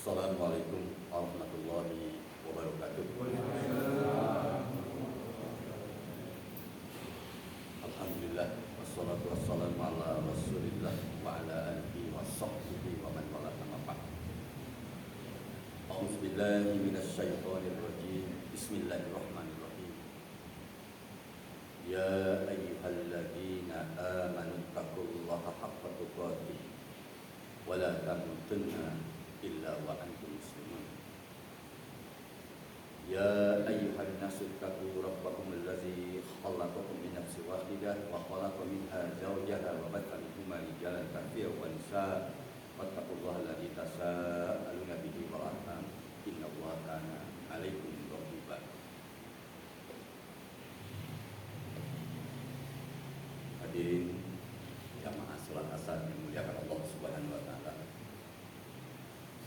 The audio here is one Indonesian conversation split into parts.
Assalamualaikum warahmatullahi wabarakatuh. Alhamdulillah wassalatu wassalamu ala Rasulillah wa ala alihi wa sahbihi wa man wala amma ba'd. A'udzu billahi minasyaitonir rajim. Bismillahirrahmanirrahim. Ya ayyuhalladzina amanu taqullaha haqqa tuqatih wa la tamutunna illa wa antum muslimun. Ya ayyuhan nasu taqu rabbakum allazi khalaqakum min nafsin wahidah wa khalaqa minha zawjaha wa batha minhuma rijalan katsiran wa nisaa wattaqullaha allazi tasaaluna bihi wal arham innallaha kana 'alaikum raqiba. Hadirin jamaah salat asar yang dimuliakan Allah Subhanahu wa taala.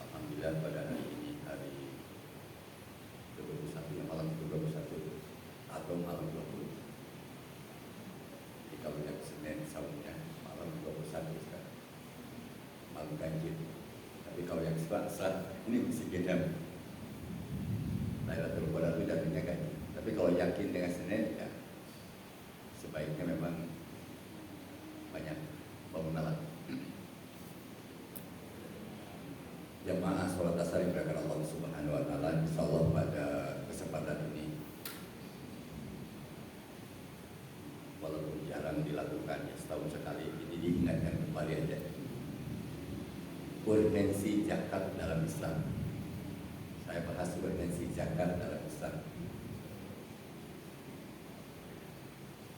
Alhamdulillah pada hari ini hari 21 malam 21 atau malam 20. Jadi kalau yang Senin saumnya malam 21 sekarang. Malam ganjil. Tapi kalau yang Selasa ini masih beda. Lailatul Qadar itu jadinya ganjil. Tapi kalau yakin dengan Senin ya sebaiknya memang banyak pengenalan. Jamaah sholat asar yang dimuliakan Allah Subhanahu wa taala, insyaallah pada kesempatan ini walaupun jarang dilakukan ya setahun sekali ini diingatkan kembali aja. Urgensi zakat dalam Islam. Saya bahas urgensi zakat dalam Islam.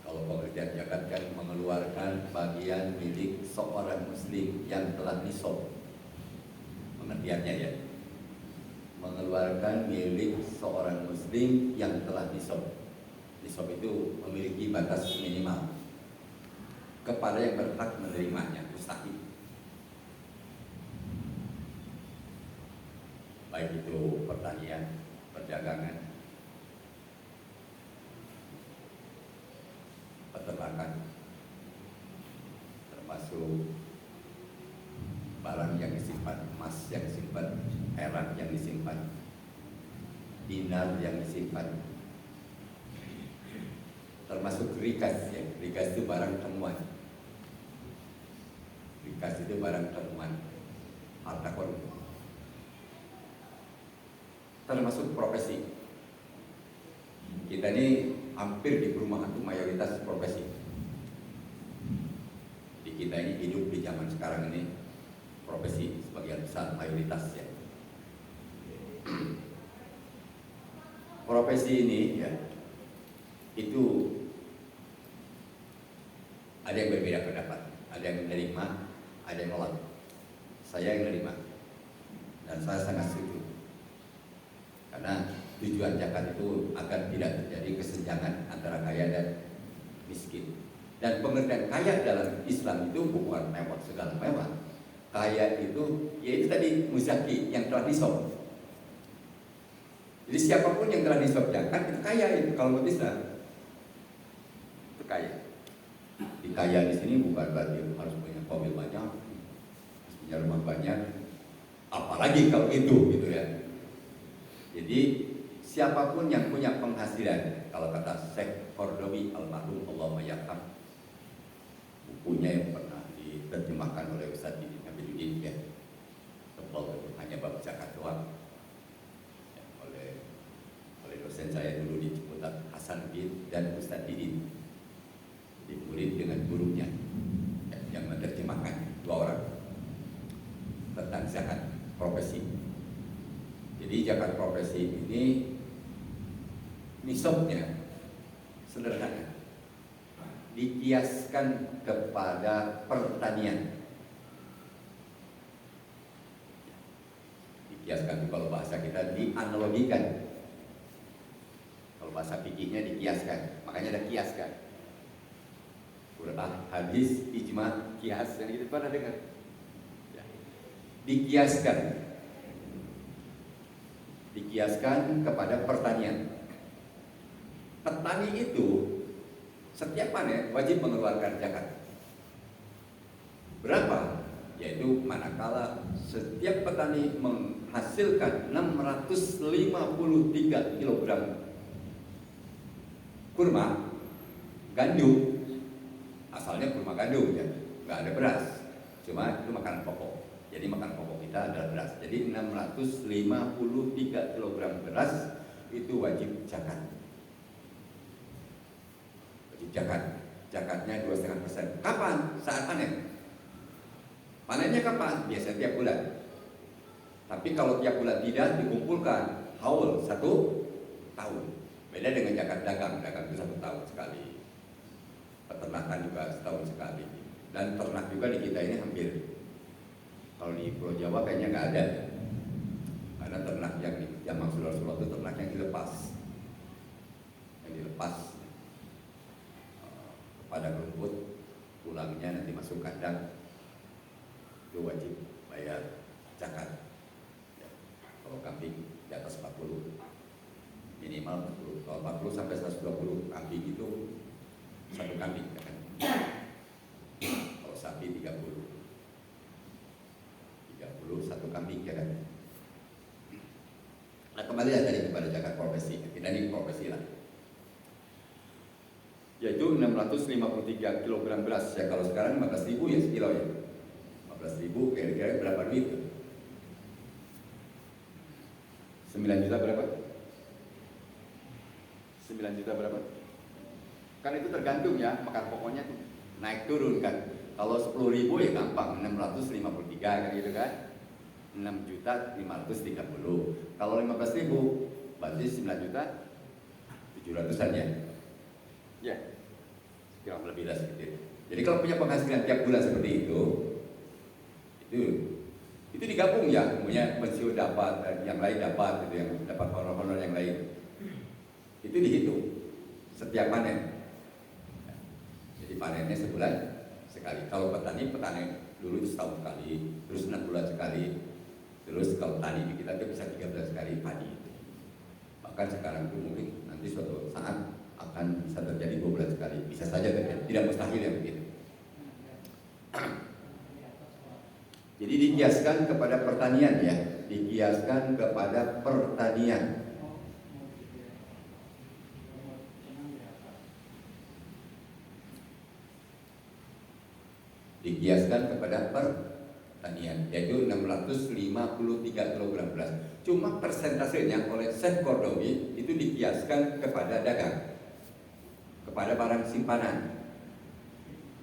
Kalau pengertian zakat kan mengeluarkan bagian milik seorang muslim yang telah nisab. Pengertiannya ya, mengeluarkan milik seorang muslim yang telah nisab. Nisab itu memiliki batas minimal kepada yang berhak menerimanya, mustahil. Baik itu pertanian, perdagangan, peternakan, termasuk barang yang disimpan, emas yang disimpan, perak yang disimpan, dinar yang disimpan, termasuk rikas ya. Rikas itu barang temuan. Rikas itu barang temuan, harta karun. Termasuk profesi. Kita ini hampir di perumahan itu mayoritas profesi. Di kita ini hidup di zaman sekarang ini profesi sebagian besar mayoritas ya. Profesi ini ya itu ada yang berbeda pendapat, ada yang menerima, ada yang menolak. Saya yang menerima dan saya sangat setuju karena tujuan zakat itu agar tidak terjadi kesenjangan antara kaya dan miskin. Dan pengertian kaya dalam Islam itu bukan mewah segala mewah. Kaya itu, yaitu tadi muzaki yang telah nisab. Jadi siapapun yang telah nisab zakat itu kaya itu kalau menurut Islam. Itu kaya. Di kaya di sini bukan berarti harus punya mobil banyak, harus punya rumah banyak, apalagi kalau itu gitu ya. Jadi siapapun yang punya penghasilan, kalau kata Syekh Qardawi almarhum Allahumma yarham, bukunya yang pernah diterjemahkan oleh Ustaz Didi Nabiluddin ya, tebal hanya bab zakat doang ya, oleh dosen saya dulu di Ciputat, Hasan bin dan Ustaz Didi. Jadi murid dengan gurunya ya, yang menerjemahkan dua orang tentang zakat profesi. Jadi zakat profesi ini nisabnya sederhana, dikiaskan kepada pertanian. Dikiaskan itu kalau bahasa kita dianalogikan. Kalau bahasa fikihnya dikiaskan, makanya ada kiaskan. Quran, hadis, ijma, kias, yang itu pernah dengar? Ya. Dikiaskan kepada pertanian. Petani itu setiap panen wajib mengeluarkan zakat. Berapa? Yaitu manakala setiap petani menghasilkan 653 kg kurma gandum, asalnya kurma gandum ya, nggak ada beras, cuma itu makanan pokok. Jadi makanan pokok kita adalah beras. Jadi 653 kg beras itu wajib zakat. Wajib zakat. Zakatnya 2,5%. Kapan? Saat panen. Panennya kapan? Biasanya tiap bulan. Tapi kalau tiap bulan tidak dikumpulkan, haul 1 tahun. Beda dengan zakat dagang. Dagang itu 1 tahun sekali. Peternakan juga setahun sekali. Dan ternak juga di kita ini hampir. Kalau di Pulau Jawa kayaknya nggak ada. Karena ternak yang di Jamang Sulawesi itu ternak yang dilepas. Yang dilepas pada rumput, tulangnya nanti masuk kandang, itu wajib bayar zakat. Ya. Kalau kambing di atas 40 minimal 40, kalau 40 sampai 120 kambing itu satu kambing ya kan? Kalau sapi 30 satu kambing ya kan? Nah kembali ya tadi kepada zakat profesi, kita ini profesi lah, yaitu 653 kg beras ya. Kalau sekarang 15.000 ya sekilo ya, 15.000 kira-kira berapa duit? 9 juta berapa? 9 juta berapa? Kan itu tergantung ya, makan pokoknya tuh naik turun kan. Kalau 10.000 ya gampang, 653 kan gitu kan, 6.530. Kalau 15.000 berarti 9.700-an ya. Ya, kurang lebih lah sedikit. Jadi kalau punya penghasilan tiap bulan seperti itu digabung ya, punya pensiun dapat dan yang lain dapat, gitu, yang dapat honor-honor yang lain. Itu dihitung setiap panen. Jadi panennya sebulan sekali. Kalau petani dulu setahun sekali, terus 6 bulan sekali, terus kalau tani di kita bisa 3 bulan sekali padi. Bahkan sekarang itu mungkin nanti suatu saat akan bisa terjadi 2 bulan sekali, bisa saja terjadi, tidak mustahil ya begitu. Jadi dikiaskan kepada pertanian ya, dikiaskan kepada pertanian. Dikiaskan kepada pertanian, yaitu 653 kg beras. Cuma persentasenya oleh Syekh Qaradawi itu dikiaskan kepada dagang, kepada barang simpanan,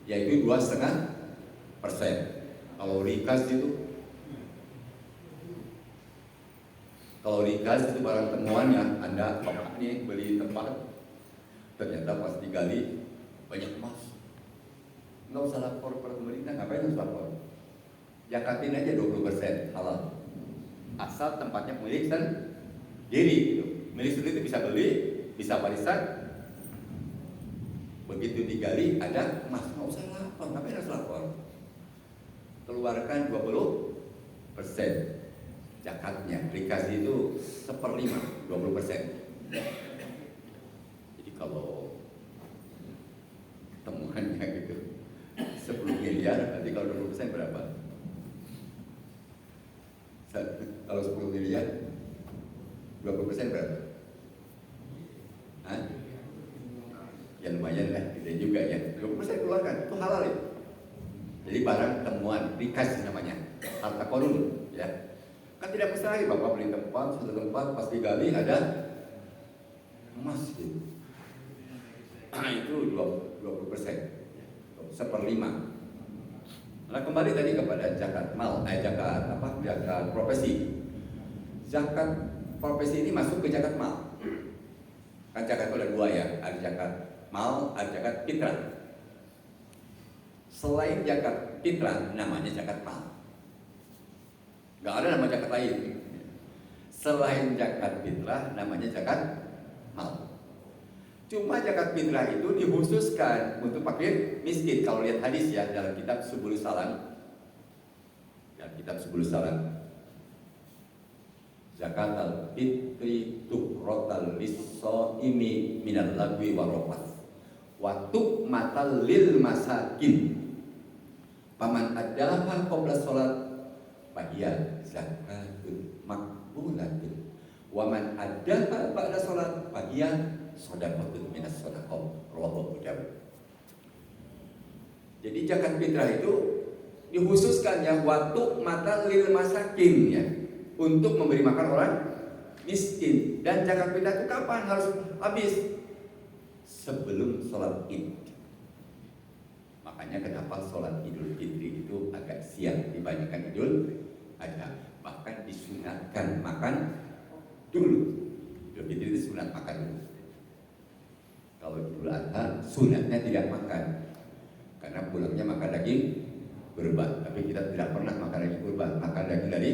yaitu 2,5%. Kalau rikas itu barang temuannya, Anda bapak nih beli tempat, ternyata pas digali banyak emas, nggak usah lapor pada pemerintah, ngapain harus lapor? Zakatin aja 20% halal, asal tempatnya milik sendiri gitu. Milik sendiri itu bisa beli, bisa warisan. Begitu digali ada emas, nggak usah lapor, ngapain harus lapor? Keluarkan 20% zakatnya, dikasih itu 1/5, 20%. Jadi kalau temuannya gitu 10 miliar, nanti kalau 20% berapa? Kalau 10 miliar 20% berapa? Hah? Ya lumayan lah, gede juga ya. 20% keluarkan, itu halal ya. Jadi barang temuan, rikas namanya, harta korun ya. Kan tidak mustahil bapak beli tempat, suatu tempat pas digali ada emas gitu. Itu 20%, 1/5. Nah kembali tadi kepada zakat mal, zakat profesi. Zakat profesi ini masuk ke zakat mal. Kan zakat itu ada 2 ya, ada zakat mal, ada zakat fitrah. Selain zakat fitrah namanya zakat mal. Gak ada nama zakat lain. Selain zakat fitrah namanya zakat mal. Cuma zakat fitrah itu dikhususkan untuk fakir miskin. Kalau lihat hadis ya dalam kitab Subulus Salam. Dalam kitab Subulus Salam. Zakat al-fitri tuqratal lis-shaimi minal lagwi warofath wa tu'matal lil masakin. Paman adaha qabla sholat fahiya zakatun maqbulatun. Wa man addaha ba'da sholat fahiya shadaqatun minas shadaqah. Rawahu Abu Dawud. Jadi zakat fitrah itu dikhususkan ya waktu mata lil masakin ya, untuk memberi makan orang miskin. Dan zakat fitrah itu kapan harus habis? Sebelum sholat Id. Makanya kenapa sholat Idul Fitri itu agak siang dibandingkan Idul Adha. Bahkan disunatkan makan dulu. Idul Fitri itu sunat makan dulu. Kalau Idul Adha sunatnya tidak makan, karena pulangnya makan daging kurban. Tapi kita tidak pernah makan daging kurban, makan daging dari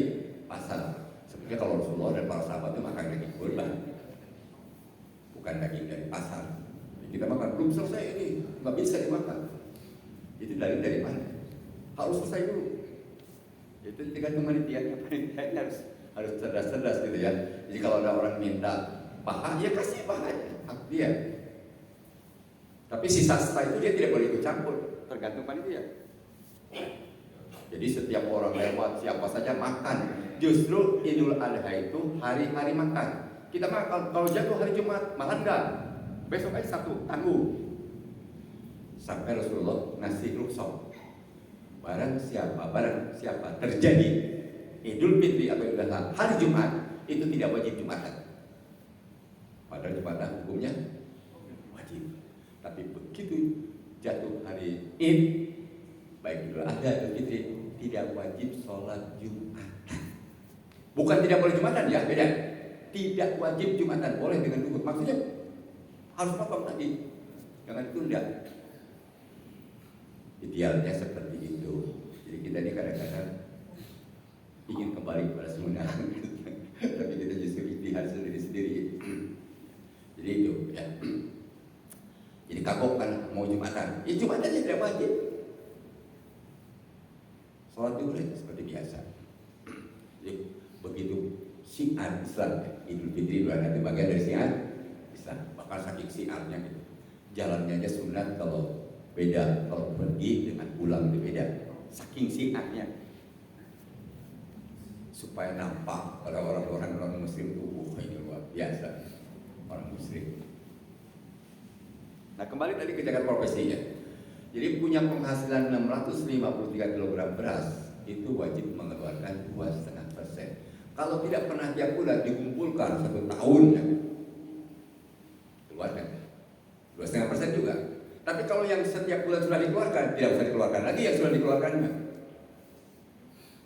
pasar. Sebenarnya kalau Rasulullah dan para sahabat itu makan daging kurban, bukan daging dari pasar. Jadi kita makan belum selesai ini, nggak bisa dimakan. Itu dari mana? Harus selesai dulu. Itu tergantung panitianya. Panitianya harus cerdas-cerdas gitu ya. Jadi kalau ada orang minta paha, ya kasih pahanya, hak dia. Tapi sisa itu dia tidak boleh ikut campur, tergantung panitia. Jadi setiap orang lewat, siapa saja makan. Justru Idul Adha itu hari-hari makan. Kita makan kalau jatuh hari Jumat, makan enggak? Besok aja Sabtu, tangguh. Sampai Rasulullah ngasih rukhsah. Barang siapa terjadi Idul Fitri atau Idul Adha hari Jumat, itu tidak wajib Jumatan. Padahal Jumatan hukumnya wajib. Tapi begitu jatuh hari Id, baik Idul Adha atau Fitri, tidak wajib sholat Jumatan. Bukan tidak boleh Jumatan ya, beda. Tidak wajib Jumatan, boleh dengan duduk. Maksudnya harus potong tadi, jangan tunda. Idealnya seperti itu. Jadi kita ini kadang-kadang ingin kembali kepada sunnah, tapi kita justru ijtihad sendiri-sendiri. Jadi itu ya. Jadi kagok kan mau Jumatan, ya Jumatan aja tidak wajib. Sholat dulu seperti biasa. Jadi begitu syiar Islam, Idul Fitri Idul Adha itu bagian dari syiar Islam. Bahkan saking syiarnya gitu, jalannya aja sunat kalau beda, kalau pergi dengan pulang itu beda. Saking syiarnya, supaya nampak pada orang Muslim itu, ini luar biasa orang Muslim. Nah kembali tadi ke zakat profesinya. Jadi punya penghasilan 653 kg beras itu wajib mengeluarkan 2,5%. Kalau tidak pernah tiap bulan dikumpulkan 1 tahun ya, keluarkan 2,5% juga. Tapi kalau yang setiap bulan sudah dikeluarkan, tidak usah dikeluarkan lagi yang sudah dikeluarkannya.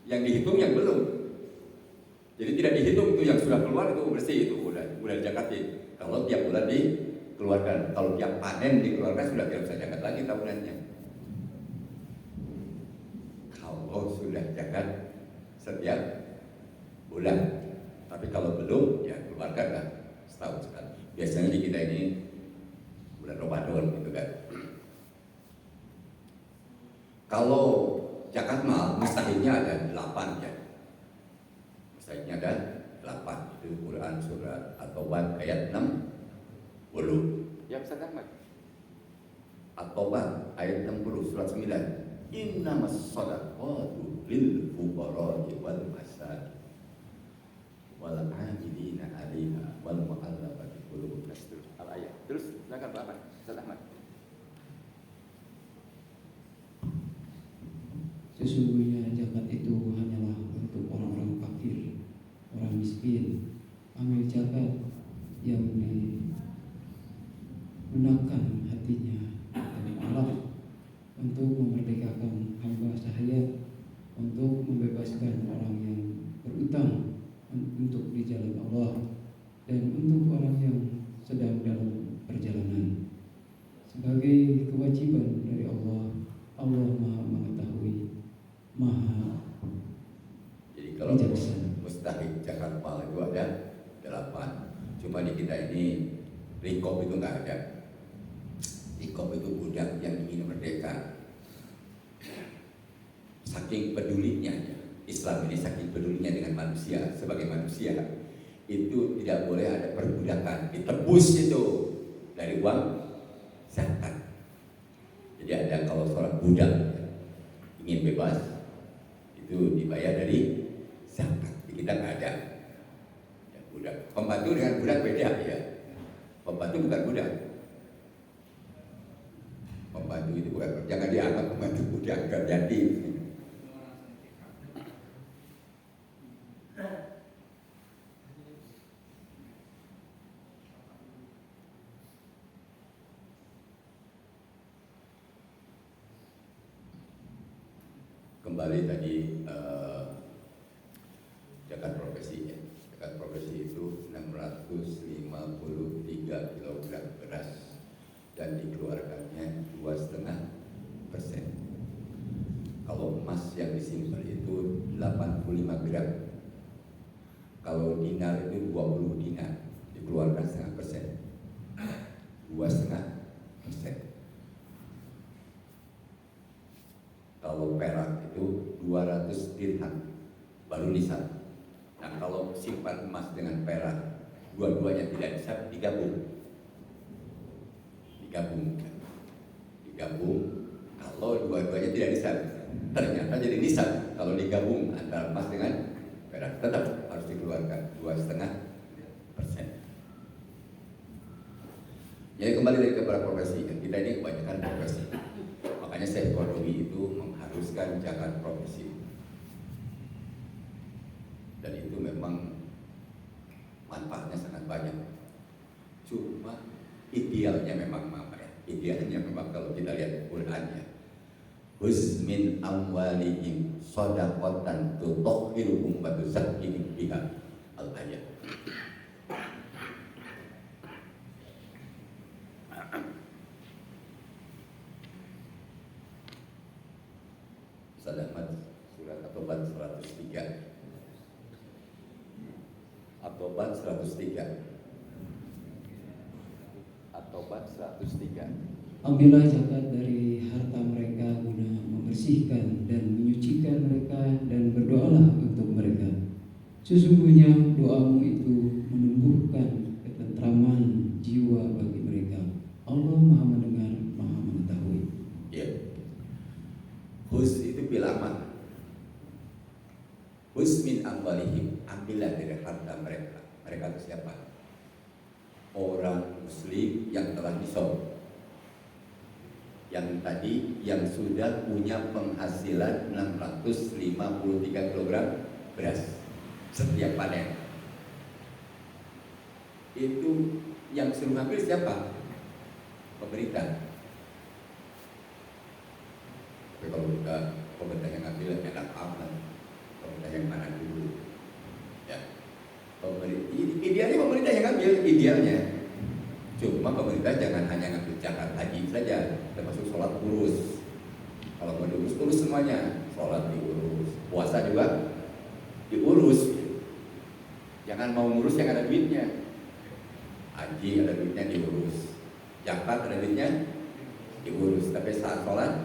Yang dihitung yang belum. Jadi tidak dihitung itu yang sudah keluar itu bersih, itu udah zakatin. Kalau tiap bulan dikeluarkan, kalau tiap panen dikeluarkan sudah tidak usah zakat lagi tahunannya. Kalau sudah zakat setiap bulan, tapi kalau belum ya keluarkanlah setahun sekali. Biasanya di kita ini bulan Ramadan gitu kan. Kalau zakat mal mustahilnya ada 8 ya. Mustahilnya ada 8. Itu Quran surat At-Taubah ayat 60. Ya Ustaz Ahmad. At-Taubah ayat 60 surat 9. Innamas shadaqatu lil fuqara'i wal masakin wal 'amilina 'alaiha wal mu'allafati qulubuhum. Al-ayat. Terus silakan Pak Ustaz Ahmad. Sesungguhnya zakat itu hanyalah untuk orang-orang fakir, orang miskin. Amil zakat yang digunakan hatinya dari Allah untuk memerdekakan hamba sahaya, untuk membebaskan orang yang berutang untuk di jalan Allah, dan untuk orang yang sedang dalam perjalanan. Sebagai kewajiban dari Allah, Allah Maha mengetahui, Maha jadi kalau mustahil zakat mal itu ada 8. Cuma di kita ini rikop itu nggak ada. Rikop itu budak yang ingin merdeka. Saking pedulinya Islam ini, saking pedulinya dengan manusia sebagai manusia, itu tidak boleh ada perbudakan. Ditebus itu dari uang zakat. Jadi ada kalau seorang budak ingin bebas, itu dibayar dari zakat. Di kita nggak ada. Pembantu dengan budak beda ya. Pembantu bukan budak. Pembantu itu bukan, jangan dianggap pembantu budak, gak jadi. Kembali tadi zakat profesi ya. Zakat profesi itu 653 kg beras dan dikeluarkannya 2,5%. Kalau emas yang disimpan itu 85 gram. Kalau dinar itu 20 dinar, dikeluarkan 0,5%. 2,5%. Kalau perak itu 200 dirham baru nisab. Nah kalau simpan emas dengan perak dua-duanya tidak nisab, digabung. Kalau dua-duanya tidak nisab, ternyata jadi nisab. Kalau digabung antara emas dengan perak tetap harus dikeluarkan 2,5%. Jadi kembali lagi kepada profesi, kita ini kebanyakan profesi. Makanya saya ekonomi itu mengharuskan zakat profesi. Dan itu memang manfaatnya sangat banyak. Cuma idealnya memang apa ya? Idealnya memang kalau kita lihat Qurannya, Huz min amwalihim shadaqatan tutahhiruhum wa tuzakkihim biha al-ayat. Sadamat surat At-Taubah 103. At-Taubah 103. At-Taubah 103. Ambillah zakat dari harta mereka guna membersihkan dan menyucikan mereka, dan berdoalah untuk mereka. Sesungguhnya doamu itu menumbuhkan ketentraman jiwa bagi mereka. Allah Maha Mendengar, Maha Mengetahui. Ya. Hus itu bilangan. Hus min amwalihim, ambillah dari harta mereka. Mereka itu siapa? Orang muslim yang telah nisab. Yang tadi yang sudah punya penghasilan 653 kg beras setiap panen. Itu yang suruh ambil siapa? Pemerintah. Tapi kalau kita pemerintah yang ngambil enak amat, pemerintah yang mana dulu, ya. Idealnya pemerintah yang ngambil, idealnya. Cuma pemerintah jangan hanya ngambil zakat haji saja, termasuk sholat urus. Kalau mau diurus, urus semuanya. Sholat diurus, puasa juga diurus. Jangan mau ngurus yang ada duitnya. Haji ada duitnya diurus, zakat ada duitnya diurus. Tapi saat sholat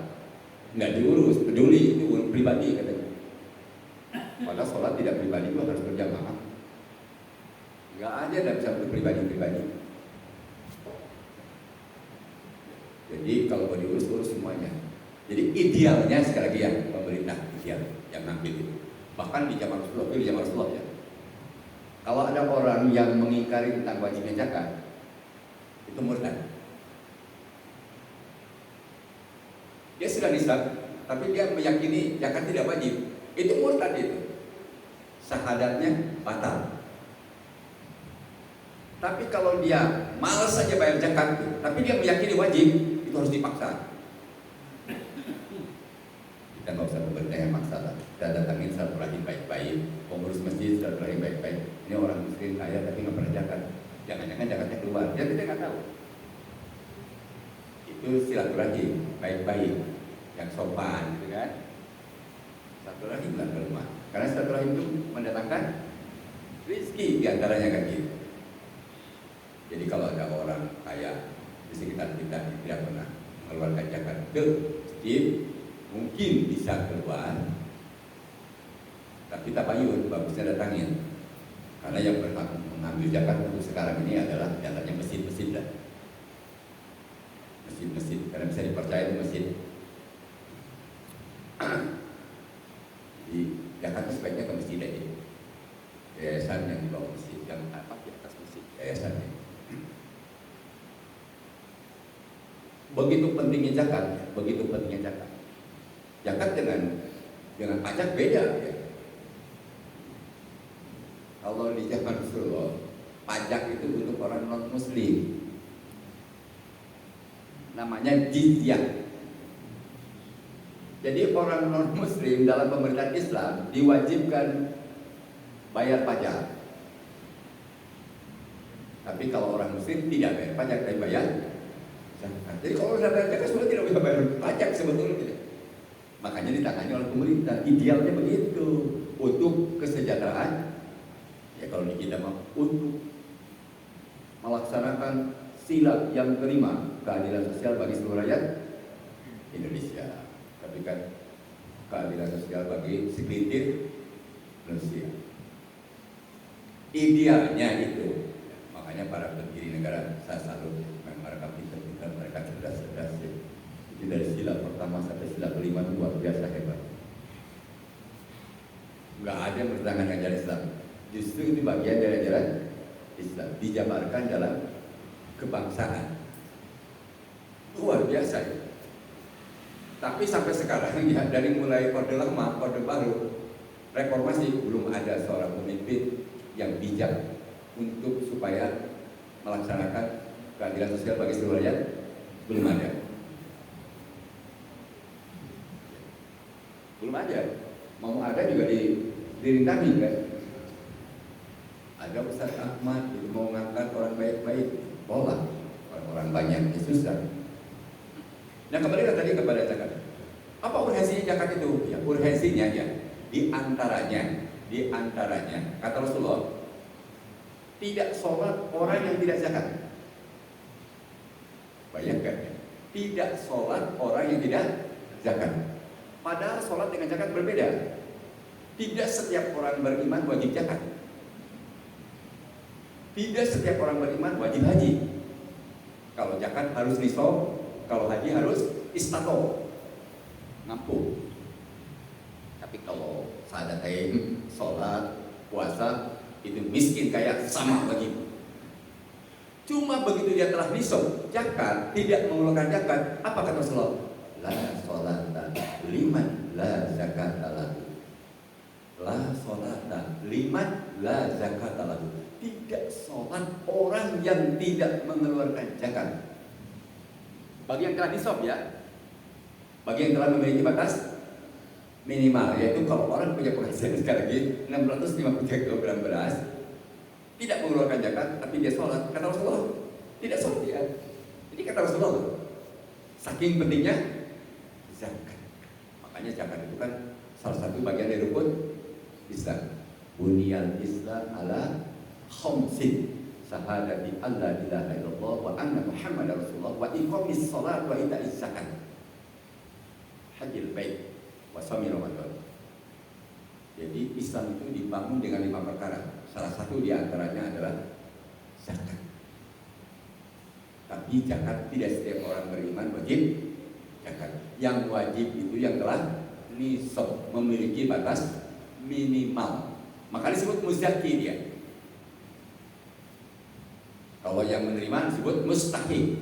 nggak diurus, peduli, itu pribadi katanya. Padahal sholat tidak pribadi juga harus berjamaah. Nggak aja, nggak bisa untuk pribadi-pribadi. Jadi kalau mau diurus, urus semuanya. Jadi idealnya sekali lagi yang pemerintah ideal yang ngambil itu. Bahkan di zaman Rasulullah, ya. Kalau ada orang yang mengingkari tentang wajibnya zakat, itu murtad. Dia sudah nisab, tapi dia meyakini zakat tidak wajib. Itu murtad itu. Syahadatnya batal. Tapi kalau dia malas saja bayar zakat, tapi dia meyakini wajib, itu harus dipaksa. Kita nggak usah pemerintah yang maksa lah. Kita datangin silaturahim baik-baik, pengurus masjid silaturahim baik-baik. Ini orang miskin kaya tapi nggak pernah zakat. Jangan-jangan zakatnya keluar, dia tidak nggak tahu. Itu silaturahim baik-baik, yang sopan, gitu kan? Silaturahim lah ke rumah. Karena silaturahim itu mendatangkan rezeki diantaranya kan gitu. Jadi kalau ada orang kaya di sekitar kita tidak pernah mengeluarkan zakat ke masjid, mungkin bisa keluar, tapi tabayun, bagusnya datangin. Karena yang berhak mengambil zakat untuk sekarang ini adalah jalannya masjid-masjid lah. Masjid-masjid, karena bisa dipercaya itu masjid. Jadi zakat sebaiknya ke masjid aja. Yayasan yang di bawah masjid, yang apa di atas masjid. Begitu pentingnya zakat, begitu pentingnya zakat. Zakat dengan pajak beda ya. Kalau di zaman Rasulullah, pajak itu untuk orang non muslim. Namanya jizyah. Jadi orang non muslim dalam pemerintahan Islam diwajibkan bayar pajak. Tapi kalau orang muslim tidak bayar pajak, tapi bayar zakat. Jadi kalau sudah bayar zakat sudah tidak bisa bayar pajak sebetulnya. Makanya ditangani oleh pemerintah. Idealnya begitu untuk kesejahteraan. Ya kalau di kita mau untuk melaksanakan sila yang kelima, keadilan sosial bagi seluruh rakyat Indonesia. Tapi kan keadilan sosial bagi segelintir manusia. Idealnya itu. Makanya para pendiri negara saya salut, mereka pintar-pintar, mereka cerdas-cerdas. Jadi dari sila pertama sampai sila kelima itu luar biasa hebat. Enggak ada yang bertentangan dengan ajaran Islam. Justru itu bagian dari ajaran Islam, dijabarkan dalam kebangsaan. Luar biasa ya. Tapi sampai sekarang ya, dari mulai Orde Lama, Orde Baru, reformasi, belum ada seorang pemimpin yang bijak untuk supaya melaksanakan keadilan sosial bagi seluruh rakyat. Belum ada. Belum ada. Mau ada juga dirintangi kan. Ada Ustaz Ahmad itu mau ngangkat orang baik-baik, pola orang-orang banyak yang susah. Nah kembali tadi kepada zakat. Apa urgensinya zakat itu? Ya urgensinya ya di antaranya kata Rasulullah, tidak sholat orang yang tidak zakat. Bayangkan ya, tidak sholat orang yang tidak zakat. Padahal sholat dengan zakat berbeda. Tidak setiap orang beriman wajib zakat. Tidak setiap orang beriman wajib haji. Kalau zakat harus nisab, kalau haji harus istato, ngampung. Tapi kalau sadatain, sholat, puasa, itu miskin kaya sama wajib. Cuma begitu dia telah nisab zakat, tidak mengeluarkan zakat, apa kata Rasulullah? La sholata liman la zakata lahu. La sholata liman la zakata lahu. Tidak sholat orang yang tidak mengeluarkan zakat. Bagi yang telah nisab ya, bagi yang telah memiliki batas minimal, yaitu kalau orang punya penghasilan sekali lagi 653 kg beras, tidak mengeluarkan zakat, tapi dia sholat, kata Rasulullah tidak sholat dia. Jadi kata Rasulullah, saking pentingnya zakat. Makanya zakat itu kan salah satu bagian dari rukun Islam. Bunyal Islam ala khamsin, syahadati alla ilaha illallah wa anna Muhammadar Rasulullah wa iqamis shalat wa ita'iz zakat, hajjil bait wa shaumi Ramadan. Jadi Islam itu dibangun dengan 5 perkara. Salah satu di antaranya adalah zakat. Tapi zakat tidak setiap orang beriman wajib zakat. Yang wajib itu yang telah nisab, memiliki batas minimal. Maka disebut muzaki dia. Kalau yang menerima disebut mustahik.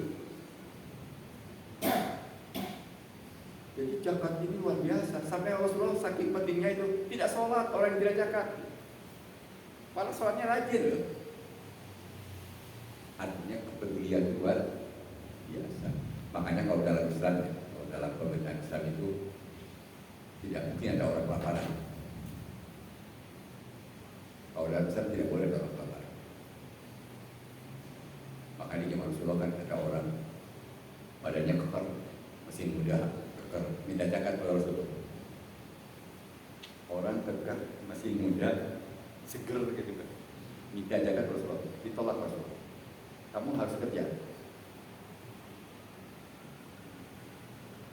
Jadi zakat ini luar biasa. Sampai Rasulullah saking pentingnya itu tidak sholat orang yang tidak zakat. Malah sholatnya rajin loh. Artinya kepedulian luar biasa. Makanya kalau dalam Islam, kalau dalam pemerintahan Islam itu tidak mungkin ada orang kelaparan. Kalau dalam Islam tidak boleh ada orang kelaparan. Maka di zaman Rasulullah kan ada orang badannya kekar, masih muda, kekar, minta zakat kepada Rasulullah. Orang kekar, masih muda, seger gitu kan, minta zakat Rasulullah, ditolak Rasulullah. Kamu harus kerja.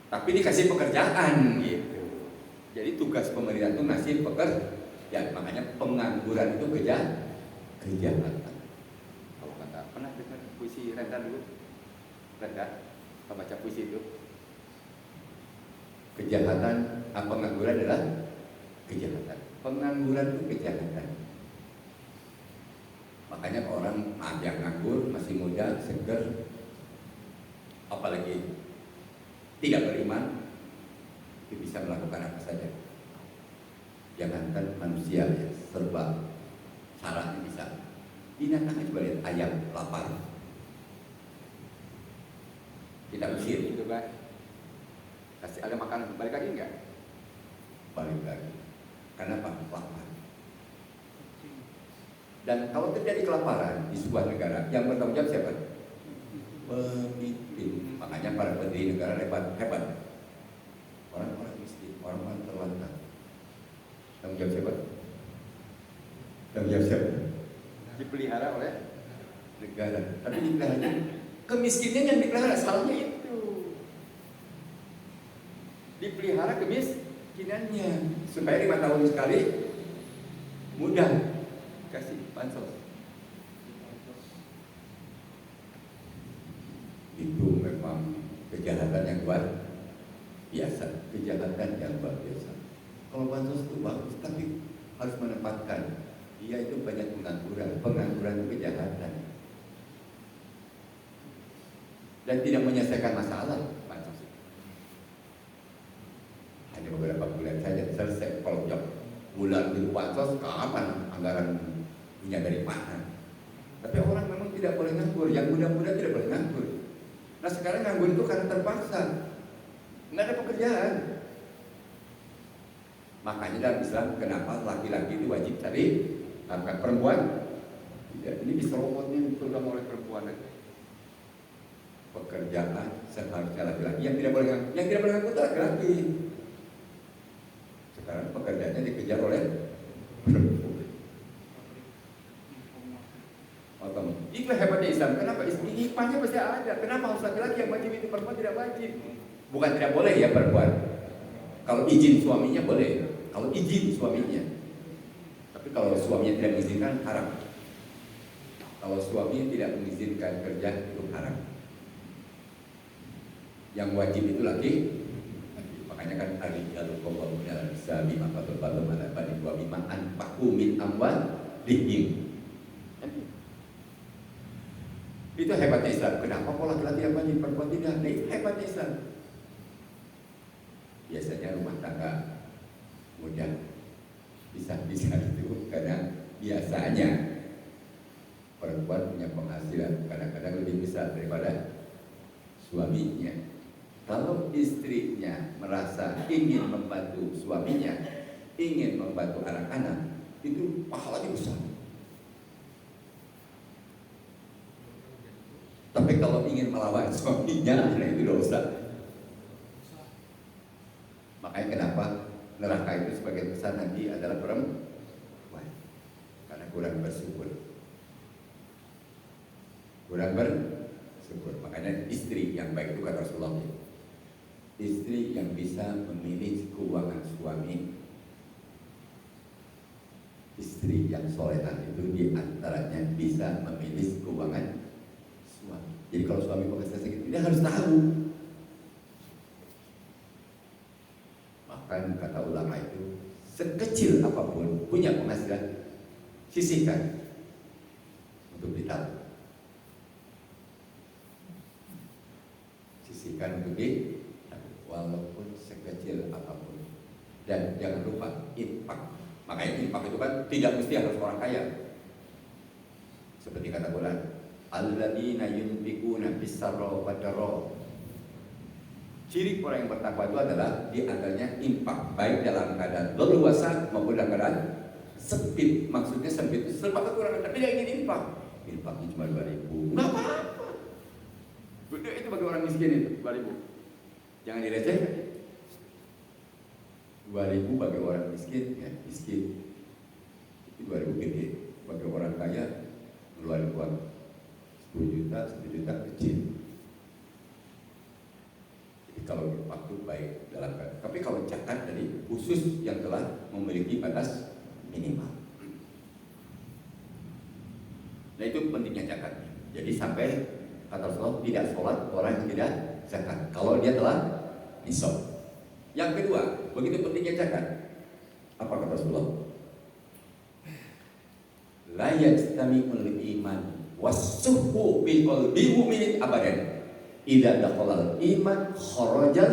Tapi dikasih pekerjaan gitu. Jadi tugas pemerintah itu ngasih pekerjaan. Makanya pengangguran itu kejahatan. Kalau kata pernah dengar puisi Renda dulu? Renda, baca puisi itu. Kejahatan, pengangguran adalah kejahatan. Pengangguran itu kejahatan. Makanya orang yang nganggur, masih muda, seger, apalagi tidak beriman itu bisa melakukan apa saja. Jangankan manusia ya, serba syaratnya bisa. Binatang aja coba lihat, ayam lapar, kita usir gitu kan, kasih ada makanan, balik lagi enggak? Balik lagi. Karena apa? Lapar. Dan kalau terjadi kelaparan di sebuah negara, yang bertanggung jawab siapa? Pemimpin. Makanya para pendiri negara hebat. Orang-orang miskin, orang-orang terlantar. Tanggung jawab siapa? Tanggung jawab siapa? Dipelihara oleh negara. Tapi dipeliharanya kemiskinan yang dipelihara, salahnya itu. Dipelihara kemiskinannya supaya 5 tahun sekali mudah kasih bansos. Itu memang kejahatan yang luar biasa, Kalau bansos itu bagus, tapi harus menempatkan. Dia itu banyak pengangguran itu kejahatan. Dan tidak menyelesaikan masalah bansos itu. Hanya beberapa bulan saja selesai. Kalau tiap bulan itu bansos, kapan anggaran punya dari mana? Tapi orang memang tidak boleh nganggur. Yang muda-muda tidak boleh nganggur. Nah sekarang nganggur itu karena terpaksa, nggak ada pekerjaan. Makanya dalam Islam kenapa laki-laki itu wajib cari nafkah, perempuan ya, ini diserobotnya terutama oleh perempuan. Pekerjaan seharusnya laki-laki, yang tidak boleh nganggur itu laki-laki. Sekarang pekerjaannya dikejar oleh perempuan. Itu hebatnya Islam. Kenapa? Hikmahnya pasti ada. Kenapa harus laki-laki yang wajib, itu perempuan tidak wajib? Bukan tidak boleh ya perempuan. Kalau izin suaminya boleh. Kalau izin suaminya. Tapi kalau suaminya tidak mengizinkan, haram. Kalau suaminya tidak mengizinkan kerja, itu haram. Yang wajib itu laki. Makanya kan al-rijalu qawwamuna 'ala an-nisaa bima faddala Allahu ba'dahum 'ala bima anfaqu min amwalihim. Itu hebatnya Islam. Kenapa kok laki-laki yang wajib, perempuan tidak? Nah, itu hebatnya Islam. Biasanya rumah tangga mudah bisa itu karena biasanya perempuan punya penghasilan kadang-kadang lebih besar daripada suaminya. Kalau istrinya merasa ingin membantu suaminya, ingin membantu anak-anak, itu pahalanya besar. Tapi kalau ingin melawan suaminya, nah itu dosa. Makanya kenapa neraka itu sebagian besar nanti adalah perempuan, karena kurang bersyukur. Makanya istri yang baik itu kata Rasulullah, istri yang bisa memilih keuangan suami, istri yang solehah itu diantaranya bisa memilih keuangan suami. Jadi kalau suami penghasilan segitu, dia harus tahu. Bahkan kata ulama itu, sekecil apapun punya penghasilan, sisihkan untuk ditabung. Sisihkan untuk ditabung, walaupun sekecil apapun. Dan jangan lupa infak. Makanya infak itu kan tidak mesti harus orang kaya. Seperti kata Quran, alladzina yunfiquna fis-sarra wad-dharra. Ciri orang yang bertakwa itu adalah diantaranya infak, baik dalam keadaan leluasa maupun dalam keadaan sempit. Maksudnya sempit itu serba kekurangan, tapi dia ingin infak. Infaknya cuma 2.000, nggak apa-apa. Itu bagi orang miskin itu 2.000. Jangan direcehkan. 2.000 bagi orang miskin, ya miskin. Itu 2.000 gede. Bagi orang kaya ngeluarin uang 10 juta kecil. Jadi kalau waktu baik dalam keadaan. Tapi kalau zakat tadi khusus yang telah memiliki batas minimal. Nah itu pentingnya zakat. Jadi sampai kata Rasulullah, tidak sholat orang yang tidak zakat kalau dia telah nisab. Yang kedua, begitu pentingnya zakat. Apa kata Rasulullah? La yajtami'ul iman was-suhhu bil qalbi mu'minin abadan Idza dakhalal iman kharajal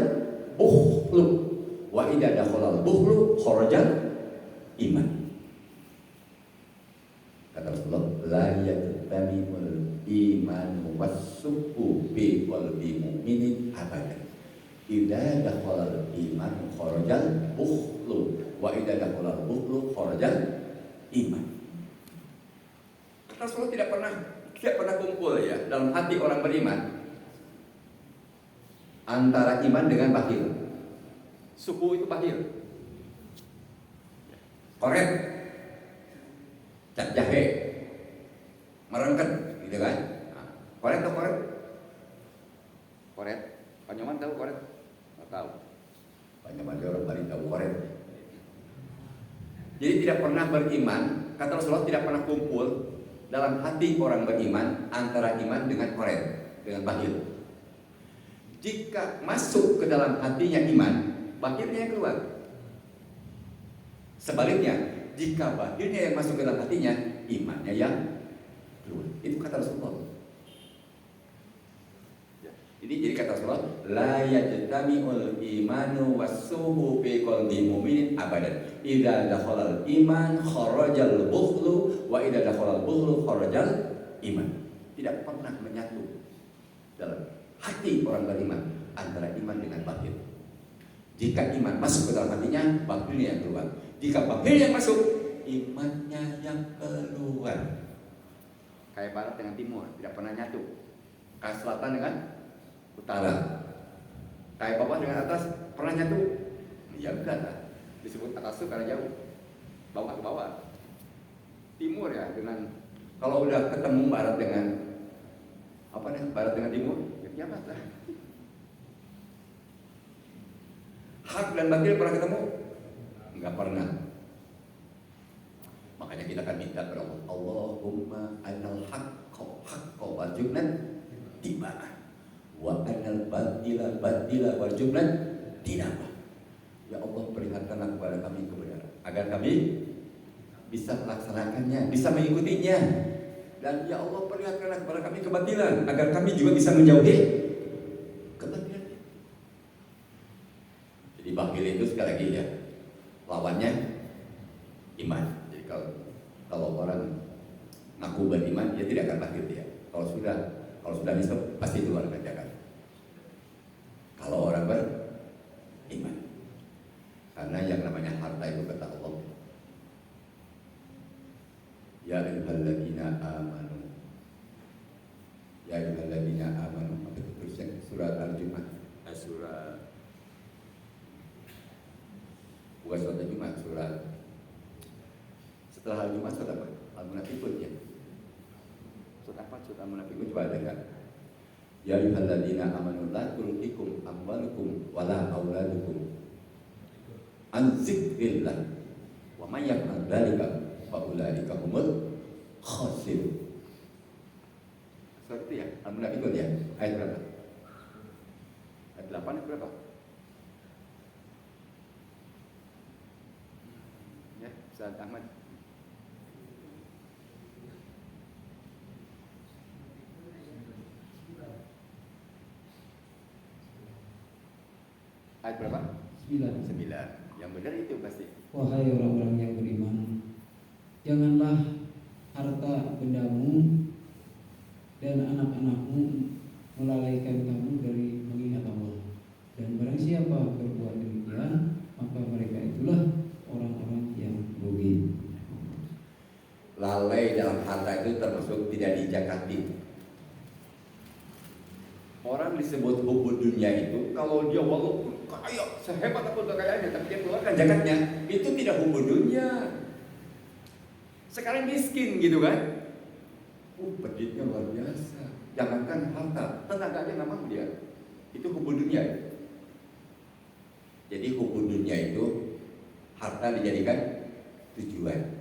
bukhlu wa idza dakhalal bukhlu kharajal iman. Kata Rasulullah, la yajtami'ul iman was-su'u bi qalbi mu'minin abadan. Idza dakhalal iman kharajal bukhlu wa idza dakhalal bukhlu kharajal iman. Rasulullah tidak pernah kumpul ya dalam hati orang beriman antara iman dengan bakhil. Suku itu bakhil. Koret, cap jahe, merengket, gitu kan? Koret atau koret? Koret. Pak Nyoman tahu koret? Nggak tahu. Pak Nyoman orang Bali tahu koret. Jadi tidak pernah beriman, kata Rasulullah tidak pernah kumpul dalam hati orang beriman antara iman dengan koret, dengan bakhil. Jika masuk ke dalam hatinya iman, bakhilnya yang keluar. Sebaliknya, jika bakhilnya yang masuk ke dalam hatinya, imannya yang keluar. Itu kata Rasulullah. Ini jadi kata Rasulullah, la yajtami'ul imanu was-suhu fi qalbi mu'minin abadan. Idza dakhalal iman kharajal bukhlu wa idza dakhalal bukhlu kharajal iman. Tidak pernah menyatu dalam hati orang beriman antara iman dengan bakhil. Jika iman masuk ke dalam hatinya, bakhilnya yang keluar. Jika bakhilnya masuk, imannya yang keluar. Kayak barat dengan timur, tidak pernah nyatu. Kayak selatan dengan utara. Kayak bawah dengan atas, pernah nyatu? Ya enggak lah. Disebut atas itu karena jauh, bawah ke bawah. Timur ya dengan, kalau udah ketemu barat dengan apa nih? Barat dengan timur, ya kiamat lah. Hak dan batil pernah ketemu? Enggak pernah. Makanya kita akan minta kepada Allah, Allahumma anal haqqa warjubna tiba'ah wa anal batila warjubna tinabah. Ya Allah, perlihatkanlah kepada kami kebenaran agar kami bisa melaksanakannya, bisa mengikutinya. Dan ya Allah, perlihatkanlah kepada kami kebatilan agar kami juga bisa menjauhi kebatilan. Jadi bakhil itu sekali lagi ya, lawannya iman. Jadi kalau orang ngaku beriman, dia tidak akan bakhil dia. Kalau sudah nisab, pasti keluar kerjakan. Kalau orang beriman, karena yang namanya harta itu kata Allah, ya ayyuhalladzina amanu, ya ayyuhalladzina amanu. Apa itu tulisnya? Surat Al-Jumu'ah, surat bukan surat Al-Jumu'ah, surat setelah Al-Jumu'ah surat apa? Al-Munafiqun ya. Surat apa? Surat Al-Munafiqun, coba dengar. Ya ayyuhalladzina amanu la tulhikum amwalukum wala auladukum an dzikrillah wa may yaf'al dzalika fa ulaika humul khasirun. Surat itu ya, Al-Munafiqun ya. Ayat berapa? Ayat 8 atau berapa? Ya, Ustaz Ahmad. Ayat berapa? 9. Yang benar itu pasti. Wahai orang-orang yang beriman, janganlah harta bendamu dan anak-anakmu melalaikan kamu dari mengingat Allah. Dan barang siapa berbuat demikian, maka mereka itulah orang-orang yang rugi. Lalai dalam harta itu termasuk tidak dijakati. Orang disebut hubud dunia itu, kalau dia walaupun kaya, sehebat apapun kekayaannya, tapi dia keluarkan zakatnya, itu tidak hubud dunia. Sekarang miskin gitu kan? Peditnya luar biasa. Jangankan harta, tenaganya nggak mau dia. Itu hubud dunia. Jadi hubud dunia itu harta dijadikan tujuan.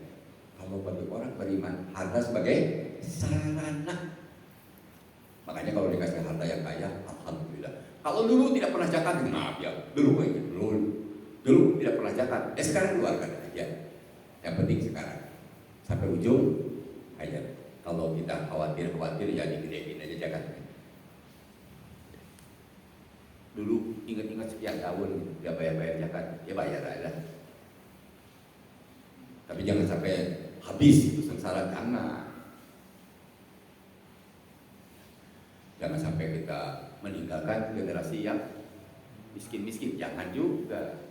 Kalau bagi orang beriman, harta sebagai sarana. Makanya kalau dikasih harta yang kaya, alhamdulillah. Kalau dulu tidak pernah zakat, maaf ya, dulu tidak pernah zakat. Sekarang keluarkan aja. Yang penting sekarang sampai ujung aja. Kalau kita khawatir ya digede-gede aja zakat. ingat-ingat sekian tahun dia bayar zakat, dia bayar aja. Tapi jangan sampai habis itu sengsara, jangan sampai kita meninggalkan generasi yang miskin, jangan juga.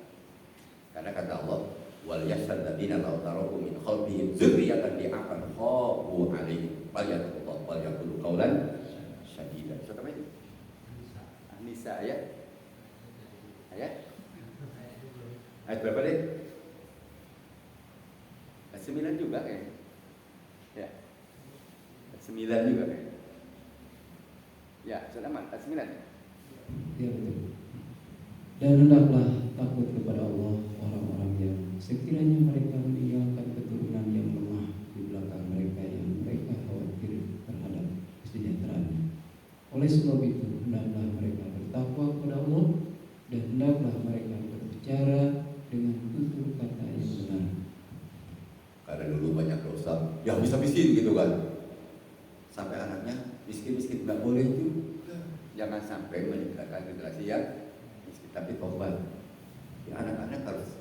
Karena kata Allah, wal yashhad ladina law taraku min khalfihim dzurriyyatan di'afan khafu 'alaihim falyattaqullah wal yaqulu qawlan sadida. Surat apa itu? An-Nisa ayat berapa deh? Ayat 9 juga kayaknya. Ya. Ayat 9 juga kayaknya. Ya, sudah aman. Ayat 9 ya? Ya betul. Dan hendaklah takut kepada Allah orang-orang yang sekiranya mereka meninggalkan keturunan yang lemah di belakang mereka yang mereka khawatir terhadap kesejahteraannya. Oleh sebab itu, hendaklah mereka bertakwa kepada Allah dan hendaklah mereka berbicara dengan tutur kata yang benar. Karena dulu banyak dosa, ya habis-habisin gitu kan. Sampai anaknya miskin, nggak boleh juga. Jangan sampai meninggalkan generasi yang miskin, tapi tobat. Ya, anak-anak harus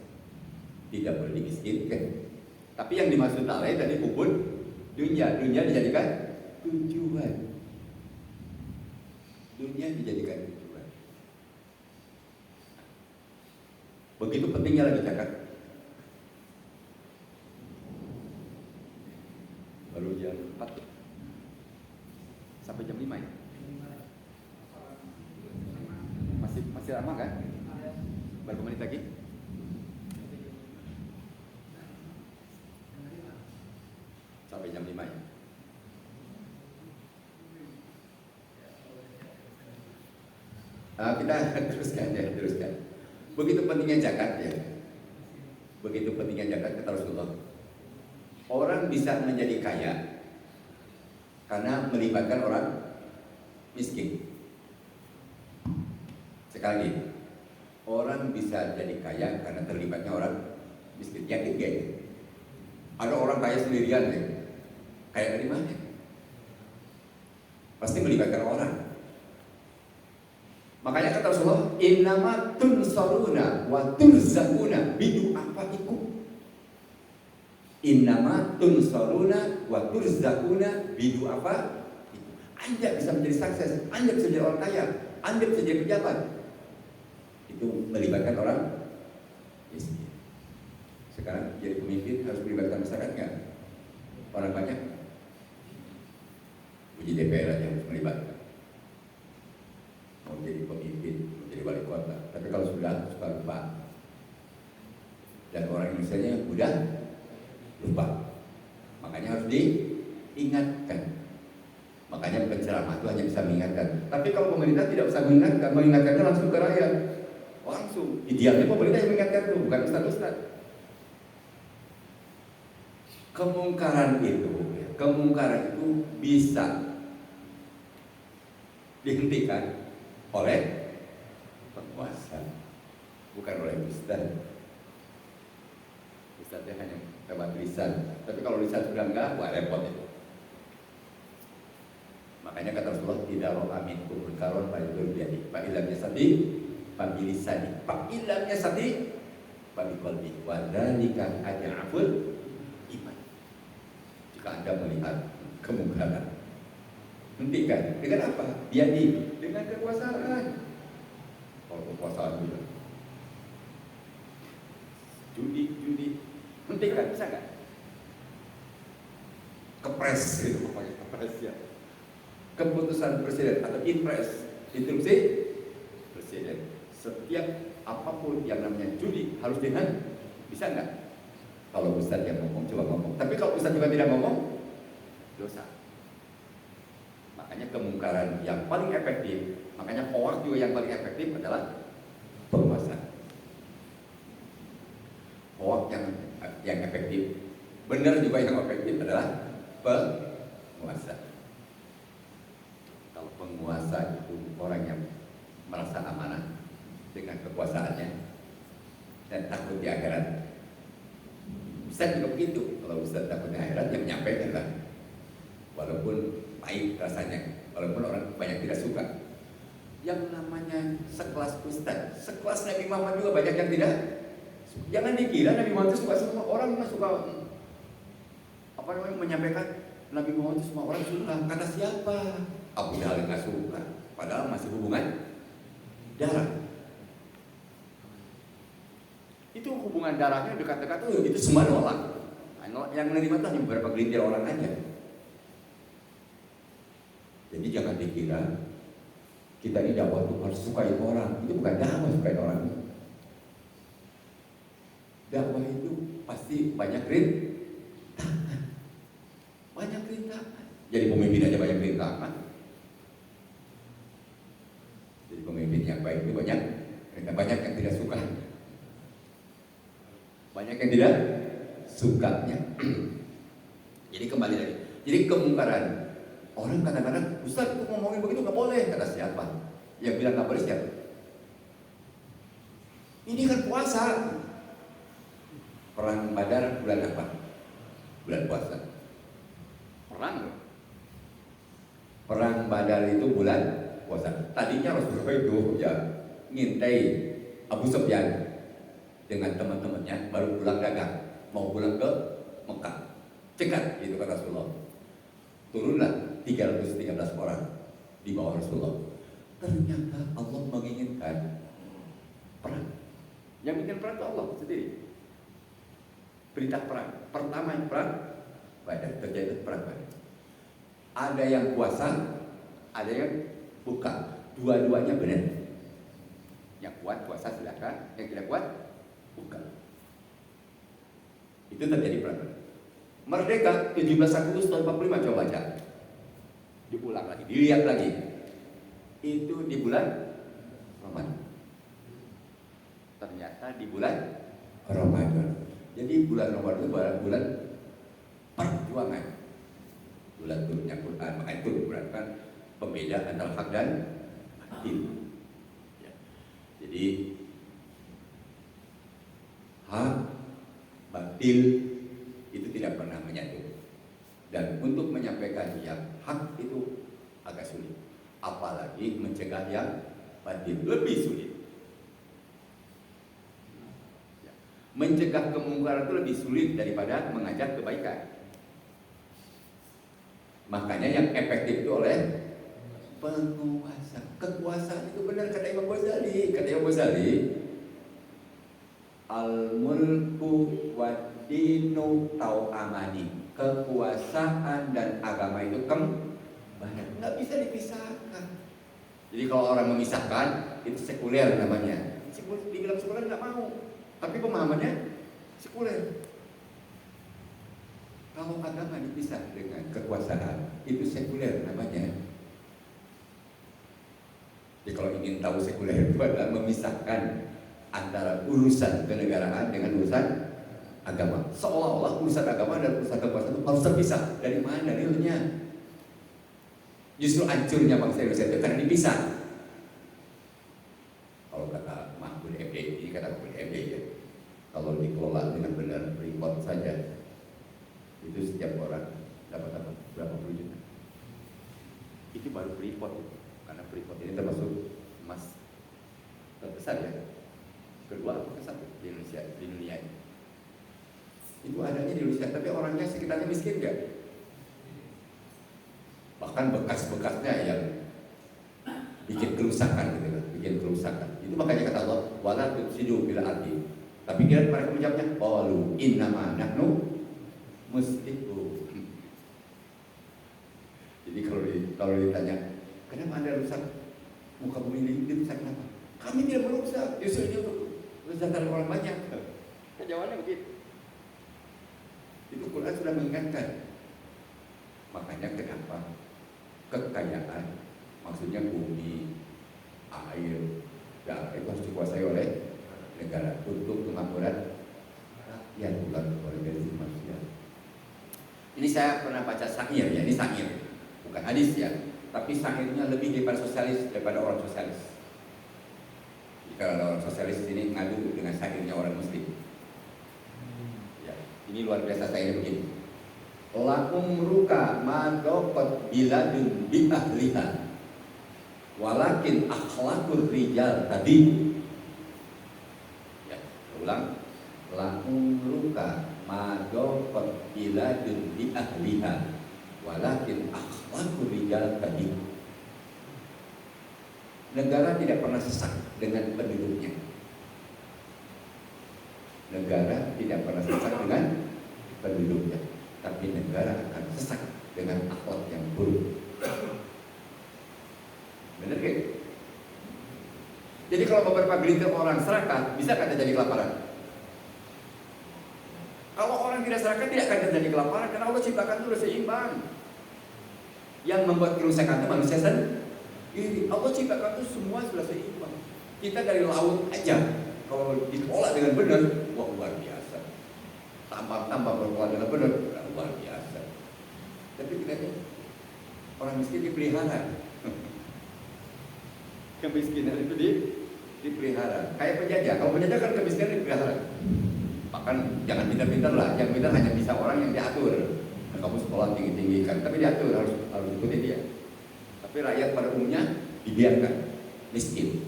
tidak boleh dimiskinkan. Tapi yang dimaksud Allah tadi hubun dunia dijadikan tujuan. Dunia dijadikan tujuan. Begitu pentingnya lagi zakat. Baru jam 4 sampai jam 5 ya? Masih lama kan? Berapa menit lagi? Sampai jam 5 ya? Kita teruskan. Begitu pentingnya zakat ya. Begitu pentingnya zakat kata Rasulullah. Orang bisa menjadi kaya karena melibatkan orang miskin. Sekali lagi, orang bisa jadi kaya karena terlibatnya orang miskin. Yakin gak? Ada orang kaya sendirian ya? Kaya dari mana? Pasti melibatkan orang. Makanya kata Rasulullah, innama tunsaruna wa turzakuna bidu'afaikum. Innama tunsaruna wa turzakuna bidu'afaikum. Anda bisa menjadi sukses, Anda bisa menjadi orang kaya, Anda bisa jadi pejabat. Itu melibatkan orang miskin. Sekarang jadi pemimpin harus melibatkan masyarakat nggak? Orang banyak. Uji DPR aja harus melibatkan. Mau jadi pemimpin, mau jadi wali kota. Tapi kalau sudah suka lupa. Dan orang Indonesia mudah lupa. Makanya harus diingatkan. Makanya penceramah itu hanya bisa mengingatkan. Tapi kalau pemerintah tidak bisa mengingatkannya langsung ke rakyat. Langsung. Idealnya pemerintah yang mengingatkan itu, bukan ustaz-ustaz. Kemungkaran itu bisa dihentikan oleh penguasa, bukan oleh ustaz. Ustaznya hanya lewat lisan. Tapi kalau lisan sudah enggak, wah repot itu. Makanya kata Rasulullah, tidak roh amin kubur karon pada jadi pak ilamnya sadi, pak bilisani, pak ilamnya sadi, pak bikolbi, wadalika aja'aful iman. Jika Anda melihat kemungkaran, hentikan. Dengan apa? Dengan kekuasaan. Kalau kekuasaan juga judi, hentikan, bisa nggak? Kepres gitu, pokoknya kepres ya. Keputusan presiden atau impres, instruksi presiden. Setiap apapun yang namanya judi harus bisa nggak? Kalau Ustaz yang ngomong, coba ngomong. Tapi kalau Ustaz juga tidak ngomong, dosa. Makanya kemungkaran yang paling efektif, makanya hoax juga yang paling efektif adalah penguasa. Hoax yang efektif, benar juga yang efektif adalah penguasa. Kalau penguasa itu orang yang merasa amanah dengan kekuasaannya dan takut di akhirat. Ustaz juga begitu. Kalau Ustaz takut di akhirat, yang menyampaikan lah. Walaupun pahit rasanya, walaupun orang banyak tidak suka, Yang namanya sekelas Ustaz, sekelas Nabi Muhammad juga banyak yang tidak. Jangan dikira Nabi Muhammad itu suka semua orang, suka menyampaikan Nabi Muhammad itu semua orang suka. Kata siapa? Abu Jahal nggak suka, padahal masih hubungan darah. Itu hubungan darahnya dekat-dekat tuh, itu semua nolak. Yang menerima itu hanya beberapa gelintir orang aja. Jadi jangan dikira kita ini dakwah itu harus sukai orang. Itu bukan dakwah sukai orang. Dakwah itu pasti banyak rintangan. Banyak rintangan. Jadi pemimpin aja banyak rintangan. Jadi pemimpin yang baik itu banyak yang tidak suka. Banyak yang tidak sukanya. Jadi kembali lagi. Jadi kemungkaran. Orang kadang-kadang, Ustaz itu ngomongin begitu nggak boleh. Kata siapa? Yang bilang nggak boleh siapa? Ini kan puasa. Perang Badar bulan apa? Bulan puasa. Perang Badar itu bulan puasa. Tadinya Rasulullah itu ya ngintai Abu Sufyan dengan teman-temannya baru pulang dagang, mau pulang ke Mekah. Cekat itu kata Rasulullah. Turunlah 313 orang di bawah Rasulullah. Ternyata Allah menginginkan perang. Yang bikin perang itu Allah sendiri. Perintah perang. Pertama yang perang Badar, terjadi perang Badar. Ada yang puasa, ada yang buka. Dua-duanya benar. Yang kuat puasa silakan, yang tidak kuat buka. Itu terjadi perang Badar. Merdeka 17 Agustus tahun 45, coba baca. Diulang lagi, dilihat lagi. Itu di bulan Ramadan. Ternyata di bulan Ramadan. Jadi bulan Ramadan itu bulan perjuangan. Bulan turunnya Quran, makanya itu diperhatikan pembeda antara hak dan batil. Ya. Jadi hak batil itu tidak pernah menyatu. Dan untuk menyampaikan yang hak itu agak sulit, apalagi mencegah yang batil lebih sulit. Ya. Mencegah kemungkaran itu lebih sulit daripada mengajak kebaikan. Makanya yang efektif itu oleh penguasa. Kekuasaan itu benar kata Imam Ghazali. Kata Imam Ghazali, al-mulku wa dinu tau amani. Kekuasaan dan agama itu kembaran, nggak bisa dipisahkan. Jadi kalau orang memisahkan itu sekuler namanya. Dibilang sekuler nggak mau, tapi pemahamannya sekuler. Kalau agama dipisah dengan kekuasaan itu sekuler namanya. Jadi kalau ingin tahu sekuler itu adalah memisahkan antara urusan kenegaraan dengan urusan agama. Seolah-olah urusan agama dan urusan kekuasaan itu harus terpisah. Dari mana realnya? Justru hancurnya bangsa Indonesia itu karena dipisah. Kalau kata Mahfud MD, ini kata Mahfud MD ya, kalau dikelola dengan benar, report saja, itu setiap orang dapat berapa puluh juta. Itu baru Freeport itu, karena Freeport ini termasuk emas terbesar ya, kedua atau ke-1 di Indonesia, di dunia ini. Itu adanya di Indonesia, tapi orangnya sekitarnya miskin nggak? Bahkan bekas-bekasnya yang bikin kerusakan gitu kan, bikin kerusakan. Itu makanya kata Allah, wala tufsidu fil ardi. Tapi kira mereka menjawabnya, qalu innama nahnu muslihun. Jadi kalau ditanya, kenapa Anda rusak muka bumi ini rusak kenapa? Kami tidak merusak, justru ini untuk kesejahteraan orang banyak. Jawabannya begitu. Itu Quran sudah mengingatkan. Makanya kenapa kekayaan, maksudnya bumi, air, darah itu harus dikuasai oleh negara untuk kemakmuran rakyat, bukan oleh manusia. Ini saya pernah baca syair ya, ini syair, bukan hadis ya, tapi syairnya lebih daripada sosialis, daripada orang sosialis. Jika ada orang sosialis ini ngadu dengan syairnya orang muslim. Ini luar biasa saya begini. La umruka ma daqat biladun bi ahliha walakin akhlaqur rijal tadi. Ya, ulang. La umruka madofat biladun bi ahliha walakin akhlaqur rijal tadi. Negara tidak pernah sesak dengan penduduknya. Negara tidak pernah sesak dengan penduduknya, tapi negara akan sesak dengan akhlak yang buruk. Benar kan? Jadi kalau beberapa gelintir orang serakah, bisa kan terjadi kelaparan? Kalau orang tidak serakah, tidak akan terjadi kelaparan karena Allah ciptakan itu sudah seimbang. Yang membuat kerusakan itu manusia sendiri. Allah ciptakan itu semua sudah seimbang. Kita dari laut aja, kalau dikelola dengan benar, wah luar biasa. Tambang berkelola dengan benar, luar biasa. Tapi kita orang miskin dipelihara. Kemiskinan itu dipelihara. Kayak penjajah, kalau penjajah kan kemiskinan dipelihara. Bahkan jangan pintar-pintar lah, yang pintar hanya bisa orang yang diatur. Nah, kamu sekolah tinggi-tinggi kan, tapi diatur harus ikuti dia. Tapi rakyat pada umumnya dibiarkan miskin.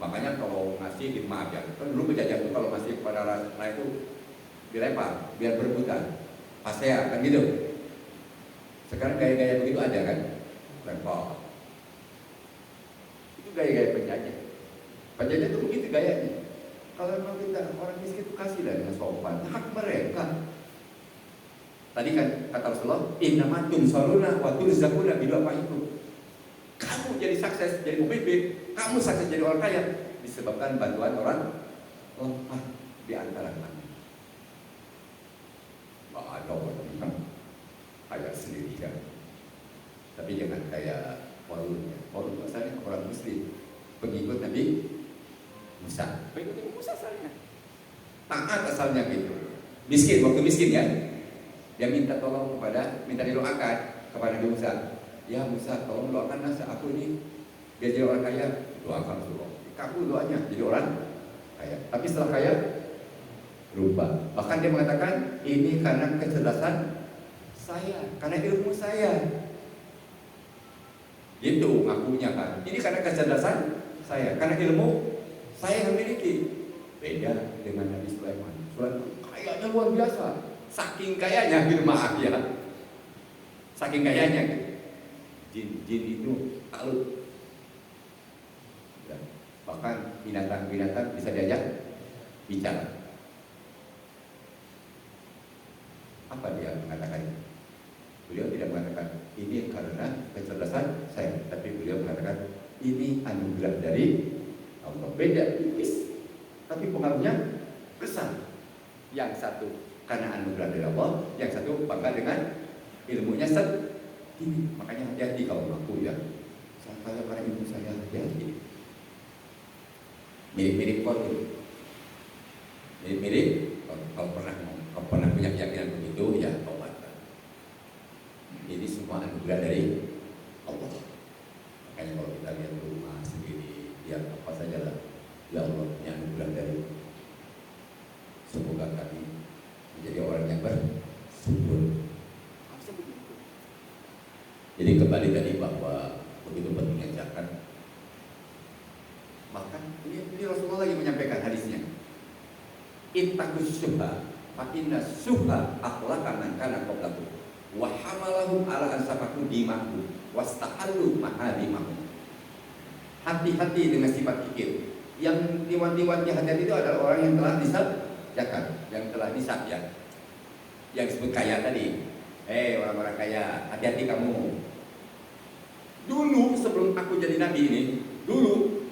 Makanya kalau ngasih maaf ya, kan dulu penjajah itu kalau masih kepada rakyat itu dilempar biar berebutan. Pasea kan gitu. Sekarang gaya-gaya begitu ada kan? Lempar. Itu gaya-gaya penjajah. Penjajah itu begitu gayanya. Kalau memang kita orang miskin itu kasih dengan sopan, hak mereka. Tadi kan kata Rasulullah, innama tunsaruna wa turzaquna bidoa itu. Kamu jadi sukses, jadi pemimpin, kamu sukses jadi orang kaya disebabkan bantuan orang lemah di antara kami. Nggak ada orang yang kaya sendiri kan. Tapi jangan kayak Korun asalnya orang Muslim, pengikut Nabi Musa. Pengikut Nabi Musa asalnya. Taat asalnya gitu. Miskin, waktu miskin ya. Dia minta tolong minta didoakan kepada Nabi Musa. Ya Musa, tolong doakan nasa aku ini biar jadi orang kaya. Doakan Rasulullah. Kabul doanya jadi orang kaya. Tapi setelah kaya lupa. Bahkan dia mengatakan ini karena kecerdasan saya, karena ilmu saya. Itu ngakunya kan. Ini karena kecerdasan saya, karena ilmu saya yang miliki. Beda dengan Nabi Sulaiman. Sulaiman kayanya luar biasa. Saking kayanya, maaf ya. Saking kayanya gitu. Jin itu takluk. Bahkan binatang-binatang bisa diajak bicara. Apa dia mengatakan? Beliau tidak mengatakan ini karena kecerdasan saya, tapi beliau mengatakan ini anugerah dari Allah. Beda tipis, tapi pengaruhnya besar. Yang satu karena anugerah dari Allah, yang satu bangga dengan ilmunya ini. Makanya hati-hati kalau mengaku ya. Saya kaya karena ilmu saya, hati-hati. Mirip-mirip Korun. Mirip-mirip kalau pernah punya keyakinan begitu ya tobat. Ini semua anugerah dari Allah. Makanya kalau kita lihat rumah sendiri, ya apa saja lah. Ya Allah, ini anugerah dari. Semoga kami menjadi orang yang bersyukur. Jadi kembali tadi bahwa begitu pentingnya zakat. Bahkan ini Rasulullah lagi menyampaikan hadisnya. Ittaqus syubha fa inna syubha akhlaqan kana qablakum wa hamalahum ala an safaku dimahu wastahallu maharimahu. Hati-hati dengan sifat kikir. Yang diwanti-wanti hati-hati itu adalah orang yang telah nisab zakat, yang telah nisab ya. Yang disebut kaya tadi. Orang-orang kaya, hati-hati kamu. Dulu sebelum aku jadi nabi ini, dulu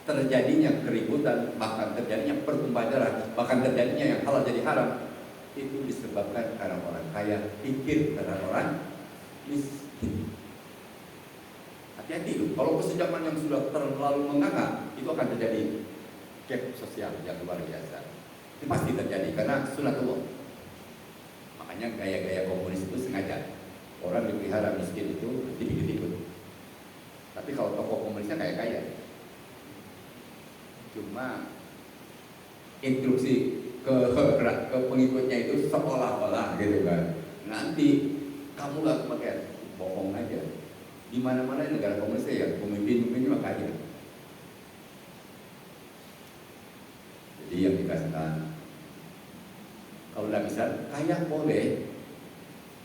terjadinya keributan, bahkan terjadinya pertumpahan darah, bahkan terjadinya yang halal jadi haram, itu disebabkan karena orang kaya pikir karena orang miskin. Hati-hati loh, kalau kesenjangan yang sudah terlalu menganga, itu akan terjadi gap sosial yang luar biasa. Itu pasti terjadi karena sunatullah. Makanya gaya-gaya komunis itu sengaja orang dipelihara miskin itu dikit-dikit. Tapi kalau tokoh komunisnya kaya-kaya, cuma instruksi ke pengikutnya itu seolah-olah gitu kan. Nanti kamu gak pakai bohong aja. Di mana-mana negara komunis ya pemimpin-pemimpinnya mah kaya. Jadi yang dikatakan kalau tidak bisa kaya boleh,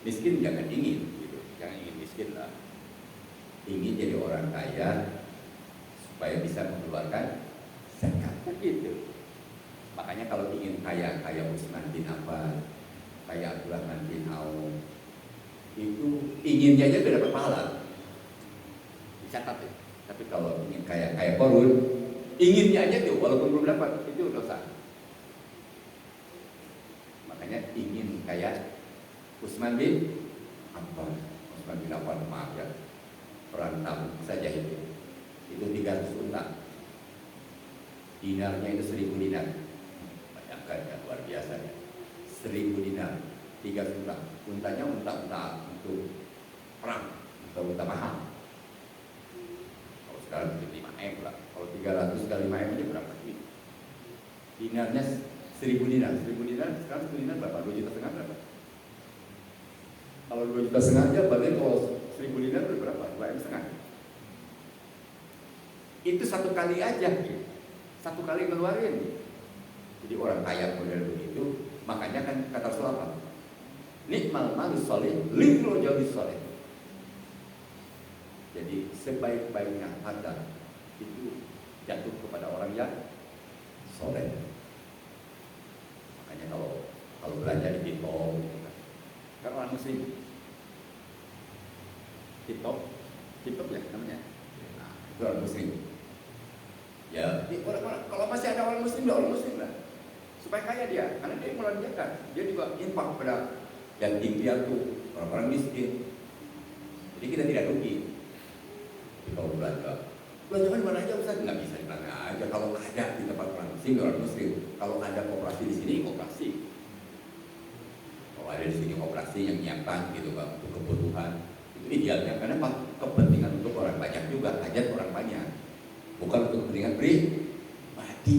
miskin jangan ingin, gitu. Jangan ingin miskin lah. Ingin jadi orang kaya supaya bisa mengeluarkan zakat, gitu. Makanya kalau ingin kaya, kaya Usman bin Affan, kaya Abdurrahman bin Auf, itu inginnya aja beda pahala. Dicatat ya. Tapi kalau ingin kaya, kaya Korun, inginnya aja tuh, walaupun belum dapat, itu dosa. Makanya ingin kaya Usman bin Affan, Usman bin Affan, maaf ya, perang Tabuk saja itu 300 unta, dinarnya itu 1000 dinar, bayangkan ya, luar biasa ya, 1000 dinar, 300 unta, untanya unta untuk perang, unta mahal. Kalau sekarang mungkin 5 M lah, kalau 300 kali 5 M aja berapa duit? Dinarnya 1000 dinar, 1000 dinar sekarang 1 dinar berapa? 2,5 juta berapa? Kalau 2,5 juta aja, berarti kalau 1000 dinar berapa? 2,5 M. Itu satu kali aja, satu kali ngeluarin. Jadi orang kaya model begitu, makanya kan kata Rasul apa? Nikmal malus soleh, lirul jauh soleh. Jadi sebaik-baiknya harta itu jatuh kepada orang yang soleh. Makanya kalau belanja di TikTok, kan orang muslim, TikTok ya namanya. Nah, itu orang muslim. Ya, orang kalau masih ada orang muslim lah, supaya kaya dia, karena dia mengeluarkan zakat, dia juga infak pada yatim piatu, orang-orang miskin. Jadi kita tidak rugi. Jadi kalau belanja di mana aja Ustaz? Nggak bisa di mana aja. Kalau ada di tempat orang muslim, kalau ada koperasi di sini, koperasi. Kalau ada di sini koperasi yang nyiapkan gitu Bang, untuk kebutuhan, itu idealnya karena kepentingan untuk orang banyak juga, hajat orang banyak, bukan untuk kepentingan pribadi.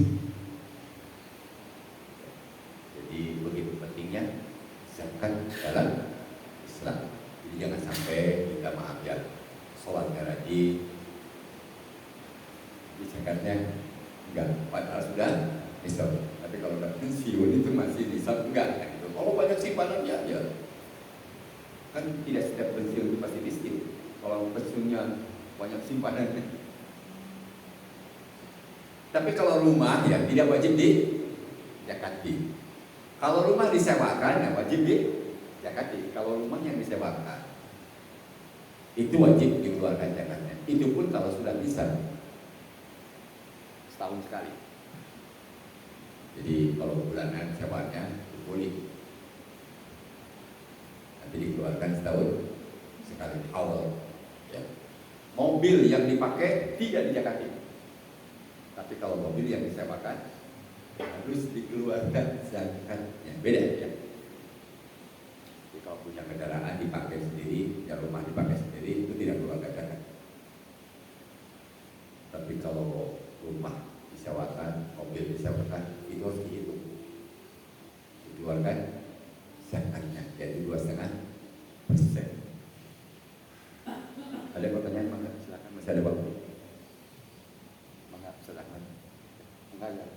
Jadi begitu pentingnya zakat dalam Islam. Jadi jangan sampai kita maaf ya, sholat nggak rajin, zakatnya enggak, padahal sudah nisab. Tapi kalau udah pensiun itu masih nisab enggak kan gitu. Kalau banyak simpanan ya kan tidak setiap pensiun itu pasti miskin. Kalau pensiunnya banyak simpanan. Tapi kalau rumah ya tidak wajib di zakati. Kalau rumah disewakan ya wajib di zakati. Kalau rumah yang disewakan itu wajib dikeluarkan zakatnya. Itu pun kalau sudah bisa setahun sekali. Jadi kalau bulanan sewanya boleh, nanti dikeluarkan setahun sekali awal. Ya. Mobil yang dipakai tidak dizakati, tapi kalau mobil yang disewakan harus dikeluarkan zakatnya. Beda ya. Jadi kalau punya kendaraan dipakai sendiri, ya rumah dipakai sendiri, itu tidak keluarkan zakat. Tapi kalau rumah disewakan, mobil disewakan, itu harus dihitung, dikeluarkan zakatnya, yaitu 2,5%. Ada pertanyaan? Maka silakan, masih ada waktu. Maka silakan. Enggak ya.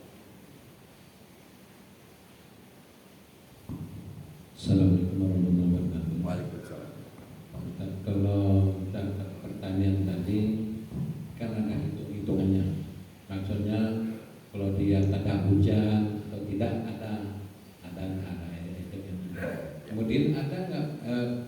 Assalamualaikum warahmatullahi wabarakatuh. Waalaikumsalam. Kalau pertanyaan tadi kan ada hitung-hitungannya. Maksudnya kalau dia tak hujan atau tidak ada kemudian ada nggak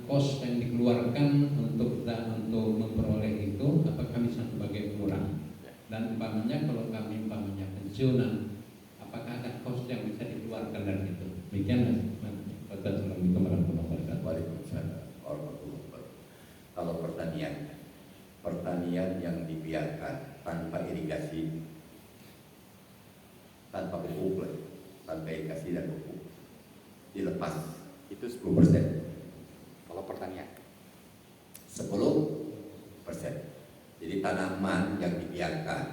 kos yang dikeluarkan untuk memperoleh itu, apakah bisa sebagai kurang? Dan umpamanya kalau kami pensiunan, apakah ada kos yang bisa dikeluarkan dari itu? Demikian Mas. Assalamualaikum warahmatullahi wabarakatuh. Waalaikumsalam warahmatullahi wabarakatuh. Kalau pertanian yang dibiarkan tanpa irigasi, tanpa pupuk, tanpa irigasi dan pupuk, dilepas itu 10%. Kalau pertanian 10%. Jadi tanaman yang dibiarkan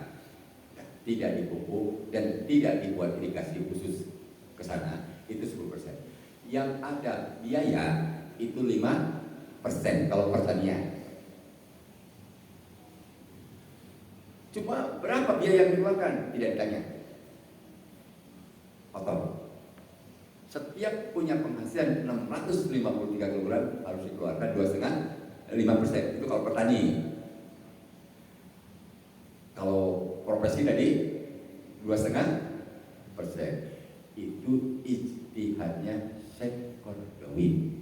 ya, tidak dipupuk dan tidak dibuat irigasi khusus ke sana, itu 10%. Yang ada biaya itu 5% kalau pertanian. Berapa biaya yang dikeluarkan? Tidak ditanya. Kotor. Setiap punya penghasilan 653 kg harus dikeluarkan 2,5% 5%. Itu kalau petani. Kalau profesi tadi 2,5%. Itu ijtihadnya Syekh Qaradawi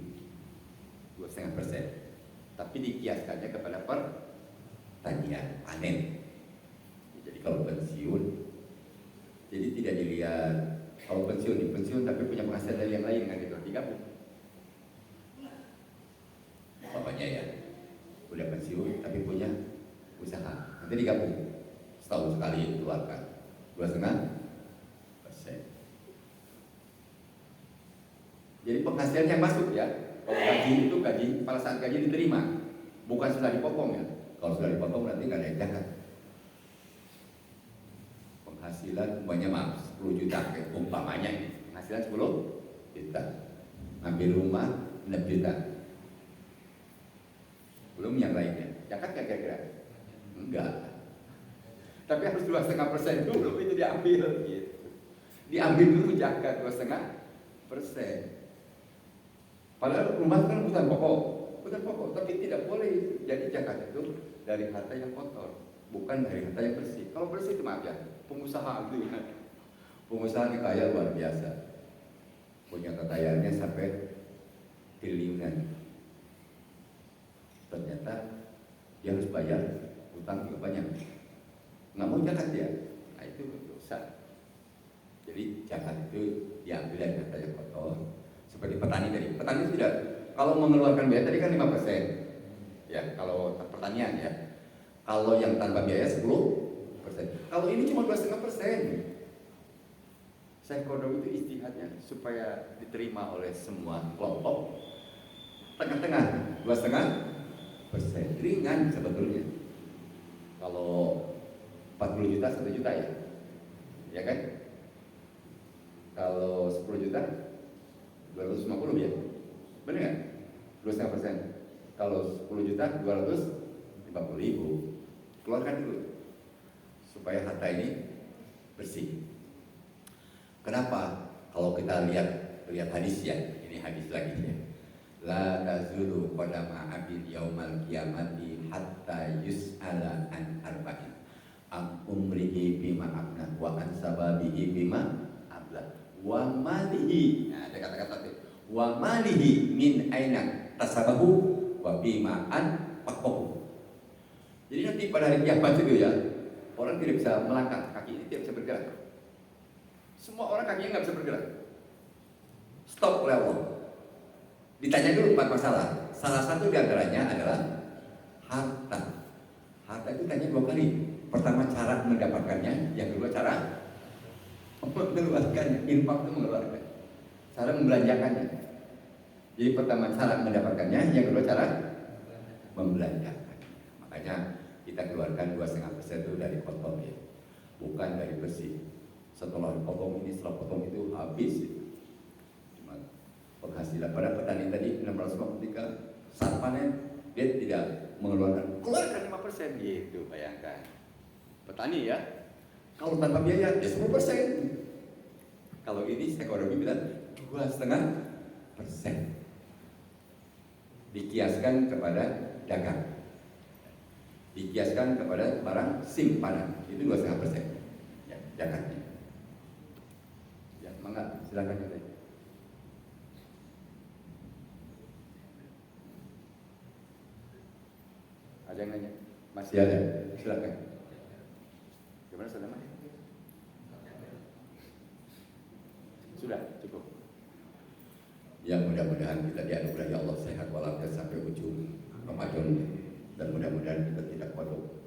2,5%. Tapi dikiaskannya kepada pertanian, panen. Jadi kalau pensiun, jadi tidak dilihat kalau pensiun di pensiun tapi punya penghasilan dari yang lain kan gitu, digabung. Bapaknya ya, udah pensiun tapi punya usaha, nanti digabung setahun sekali keluarkan 2,5%. Jadi penghasilan yang masuk ya, kalau gaji itu gaji pada saat gaji diterima, bukan sudah dipotong ya. Kalau sudah dipotong nanti nggak ada yang zakat. Penghasilan umpamanya 10 juta, umpamanya ini penghasilan 10 juta, ambil rumah 6 juta, belum yang lainnya, zakat nggak kira-kira? Enggak. Tapi harus 2,5% dulu itu diambil gitu. Diambil dulu zakat 2,5%. Padahal rumah kan bukan pokok, tapi tidak boleh jadi zakat itu dari harta yang kotor, bukan dari harta yang bersih. Kalau bersih itu maaf ya, pengusaha itu ya. Pengusaha ini kaya luar biasa, punya kekayaannya sampai triliunan. Ternyata dia harus bayar utang juga banyak, nggak mau zakat dia, nah itu dosa. Jadi zakat itu diambil dari harta yang kotor. Seperti petani tadi, petani tidak, kalau mengeluarkan biaya tadi kan 5%, ya kalau pertanian ya. Kalau yang tanpa biaya 10%. Kalau ini cuma 2,5%. Syekh Qaradawi itu istihadnya supaya diterima oleh semua kelompok. Tengah-tengah 2,5%, ringan sebetulnya. Kalau 40 juta 1 juta ya kan? Kalau 10 juta 250 ya, benar nggak? 2,5%. Kalau 10 juta 250.000. Keluarkan dulu supaya harta ini bersih. Kenapa? Kalau kita lihat hadis ya, ini hadis lagi ya. La tazulu qadama abid yaumal qiyamati hatta yus'ala an arba'in. Am umrihi bima abna wa an sababihi bima abla. Wa malihi, nah ada kata-kata itu, wa malihi min aina tasabahu wa bima an faqahu. Jadi nanti pada hari kiamat itu ya, orang tidak bisa melangkah, kaki ini tidak bisa bergerak. Semua orang kakinya nggak bisa bergerak, stop oleh Allah. Ditanya dulu 4 masalah. Salah satu diantaranya adalah harta. Harta itu tanya 2 kali. Pertama cara mendapatkannya, yang kedua cara mengeluarkannya. Infak itu mengeluarkan, cara membelanjakannya. Jadi pertama cara mendapatkannya, yang kedua cara membelanjakan. Makanya kita keluarkan 2,5% itu dari kotor ya, bukan dari bersih. Setelah potong ini, setelah potong itu habis itu. Cuma penghasilan pada petani tadi 653 saat panen dia tidak mengeluarkan, keluarkan 5% gitu, bayangkan. Petani ya, kalau tanpa biaya ya 10%. Kalau ini Syekh Qaradawi bilang 2,5%. Dikiaskan kepada dagang, dikiaskan kepada barang simpanan, itu 2,5% ya, zakatnya. Ya, mangga silakan ya. Ada yang nanya? Masih ada? Silakan. Gimana saudara? Sudah cukup. Ya mudah-mudahan kita dianugerahi Allah sehat walafiat sampai ujung Ramadan, dan mudah-mudahan kita tidak kodok.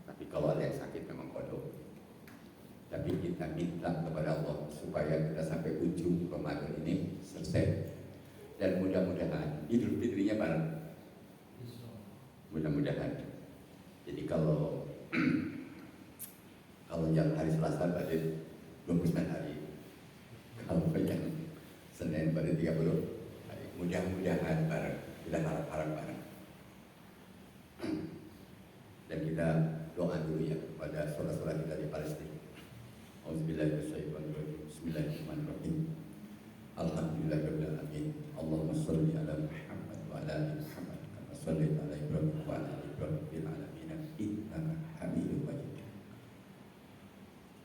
Tapi kalau ada yang sakit memang kodok. Tapi kita minta kepada Allah supaya kita sampai ujung Ramadan ini selesai. Dan mudah-mudahan Idul Fitrinya bareng. Mudah-mudahan. Jadi kalau yang hari Selasa berarti 29 hari. Kalau yang Senin pada 30 hari. Mudah-mudahan bareng. Kita harap-harap bareng. Dan kita doa dulu ya kepada saudara-saudara kita di Palestina. Auzubillahiminasyaitonirrajim. Bismillahirrahmanirrahim. Alhamdulillahirabbil alamin. Allahumma shalli ala Muhammad wa ala ali Muhammad kama shallaita ala Ibrahim wa ala ali Ibrahim fil alamin innaka Hamidum Majid.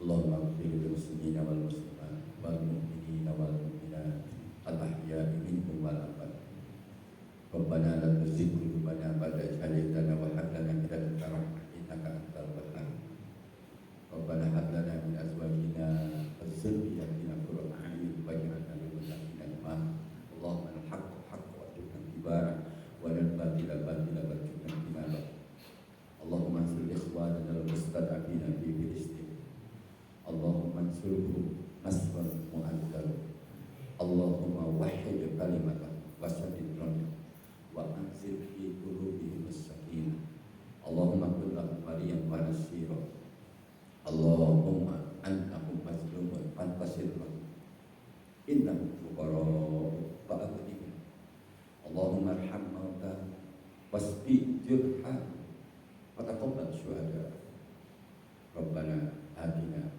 Allahumma ighfir lil muslimina wal muslimat wal mu'minina wal mu'minat al ahya'i minhum wal amwat. Rabbana la tuzigh qulubana ba'da idh hadaytana wa hab lana min ladunka rahmah innaka antal wahhab. Rabbana hab lana min azwajina wa dhurriyyatina qurrata a'yun waj'alna lil muttaqina imama. Allahumma al-haqqu haqqan warzuqna ittiba'ahu wa al-batila batilan warzuqna ijtinabah. Allahumma ansur ikhwanana al-mustad'afina fi Filistin. Allahumma ansurhum nasran mu'azzar. Allahumma wahhid kalimatahum wa shaddid ramyahum wa anzil fi qulubihim as-sakinah. Allahumma kun lahum waliyan wa nasira. Allahumma annahum mazlumun fantasir lahum innahum fuqara'u fa'aghnihim. Allahumma arham mautahum wasbi jurhahum wa taqabbal syuhada. Rabbana atina